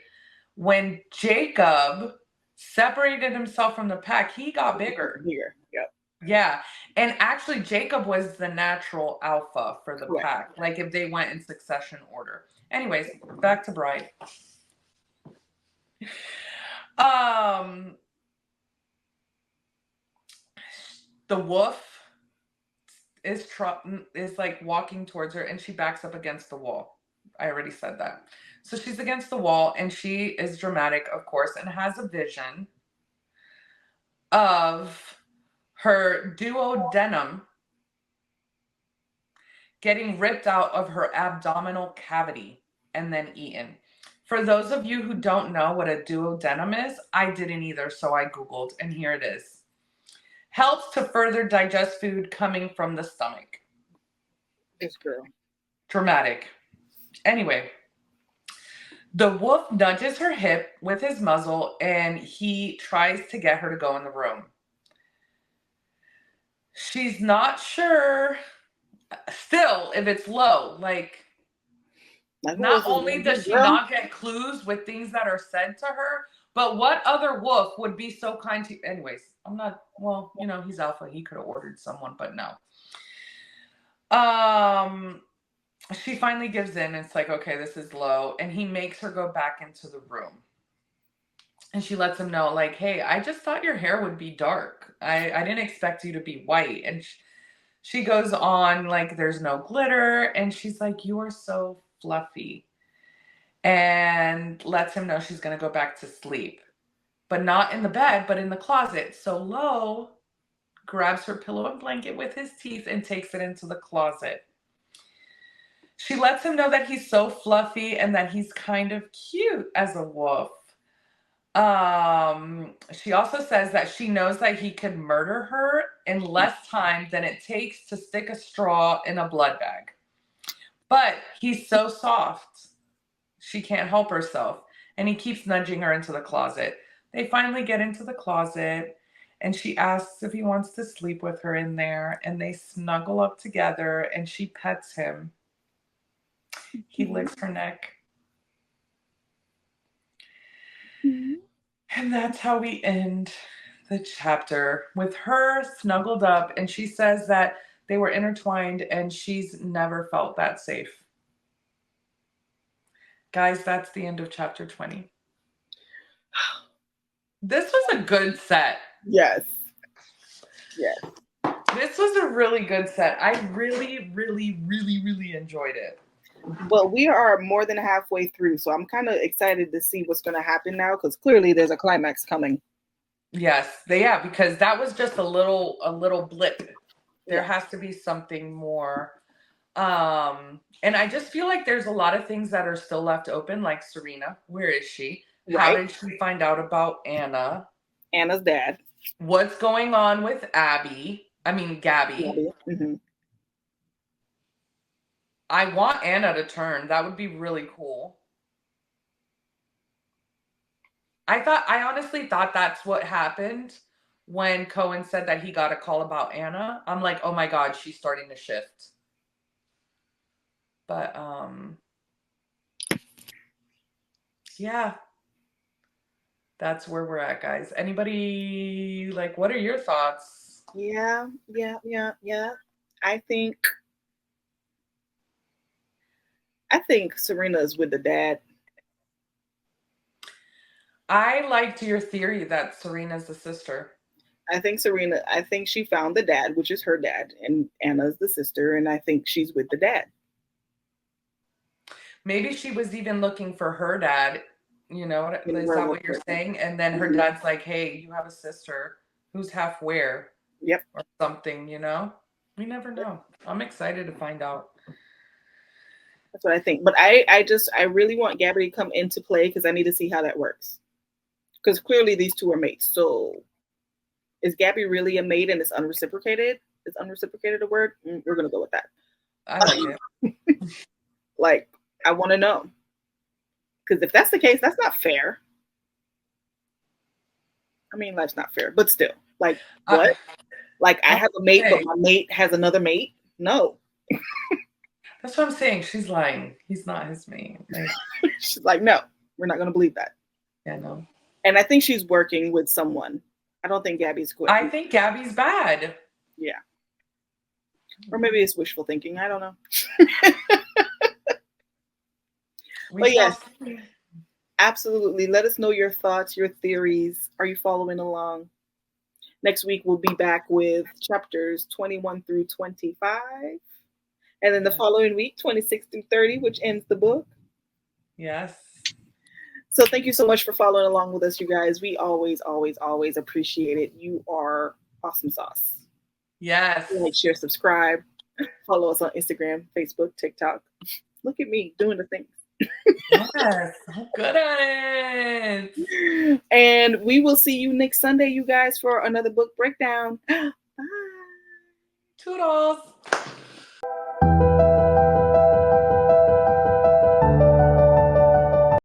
when Jacob separated himself from the pack, he got bigger. Here, yep. Yeah. And actually, Jacob was the natural alpha for the Correct. pack, like if they went in succession order. Anyways, back to Bride. The wolf is like walking towards her and she backs up against the wall. I already said that. So she's against the wall and she is dramatic, of course, and has a vision of her duodenum getting ripped out of her abdominal cavity and then eaten. For those of you who don't know what a duodenum is, I didn't either, so I Googled, and here it is. Helps to further digest food coming from the stomach. This girl. Dramatic. Anyway, the wolf nudges her hip with his muzzle, and he tries to get her to go in the room. She's not sure still if it's low, like not only does she not get clues with things that are said to her, but what other wolf would be so kind to you? Anyways, I'm not, well, he's alpha. He could have ordered someone, but no. She finally gives in. It's like, okay, this is low. And he makes her go back into the room. And she lets him know, like, hey, I just thought your hair would be dark. I didn't expect you to be white. And she goes on, like, there's no glitter. And she's like, you are so fluffy. And lets him know she's going to go back to sleep. But not in the bed, but in the closet. So Lo grabs her pillow and blanket with his teeth and takes it into the closet. She lets him know that he's so fluffy and that he's kind of cute as a wolf. She also says that she knows that he could murder her in less time than it takes to stick a straw in a blood bag. But he's so soft, she can't help herself. And he keeps nudging her into the closet. They finally get into the closet and she asks if he wants to sleep with her in there. And they snuggle up together and she pets him. He licks her neck. And that's how we end the chapter with her snuggled up. And she says that they were intertwined and she's never felt that safe. Guys, that's the end of chapter 20. This was a good set. Yes. Yes. This was a really good set. I really, really, really, really enjoyed it. Well, we are more than halfway through, so I'm kind of excited to see what's going to happen now because clearly there's a climax coming. Yes, because that was just a little blip. There has to be something more. And I just feel like there's a lot of things that are still left open, like Serena. Where is she? Right. How did she find out about Anna? Anna's dad. What's going on with Gabby? Mm-hmm. I want Anna to turn. That would be really cool. I honestly thought that's what happened when Cohen said that he got a call about Anna. I'm like, oh my God, she's starting to shift. But, yeah, that's where we're at, guys. Anybody, like, what are your thoughts? Yeah. I think Serena is with the dad. I liked your theory that Serena's the sister. I think she found the dad, which is her dad, and Anna's the sister, and I think she's with the dad. Maybe she was even looking for her dad, is that what you're saying? And then her dad's like, hey, you have a sister who's half where? Yep. Or something, We never know. I'm excited to find out. That's what I think. But I really want Gabby to come into play because I need to see how that works. Because clearly these two are mates. So is Gabby really a mate and it's unreciprocated? Is unreciprocated a word? We're gonna go with that. I like it. Like, I want to know. Because if that's the case, that's not fair. I mean, life's not fair, but still, like, what? Like, I have a mate, but my mate has another mate? No. That's what I'm saying. She's lying. He's not his mate. Like, she's like, no, we're not going to believe that. Yeah, no. And I think she's working with someone. I don't think Gabby's good. I think Gabby's bad. Yeah. Or maybe it's wishful thinking. I don't know. But yes, absolutely. Let us know your thoughts, your theories. Are you following along? Next week, we'll be back with chapters 21 through 25. And then the following week, 26 through 30, which ends the book. Yes. So thank you so much for following along with us, you guys. We always, always, always appreciate it. You are awesome sauce. Yes. Like, share, subscribe. Follow us on Instagram, Facebook, TikTok. Look at me doing the things. Yes, I'm good at it. And we will see you next Sunday, you guys, for another book breakdown. Bye. Toodles.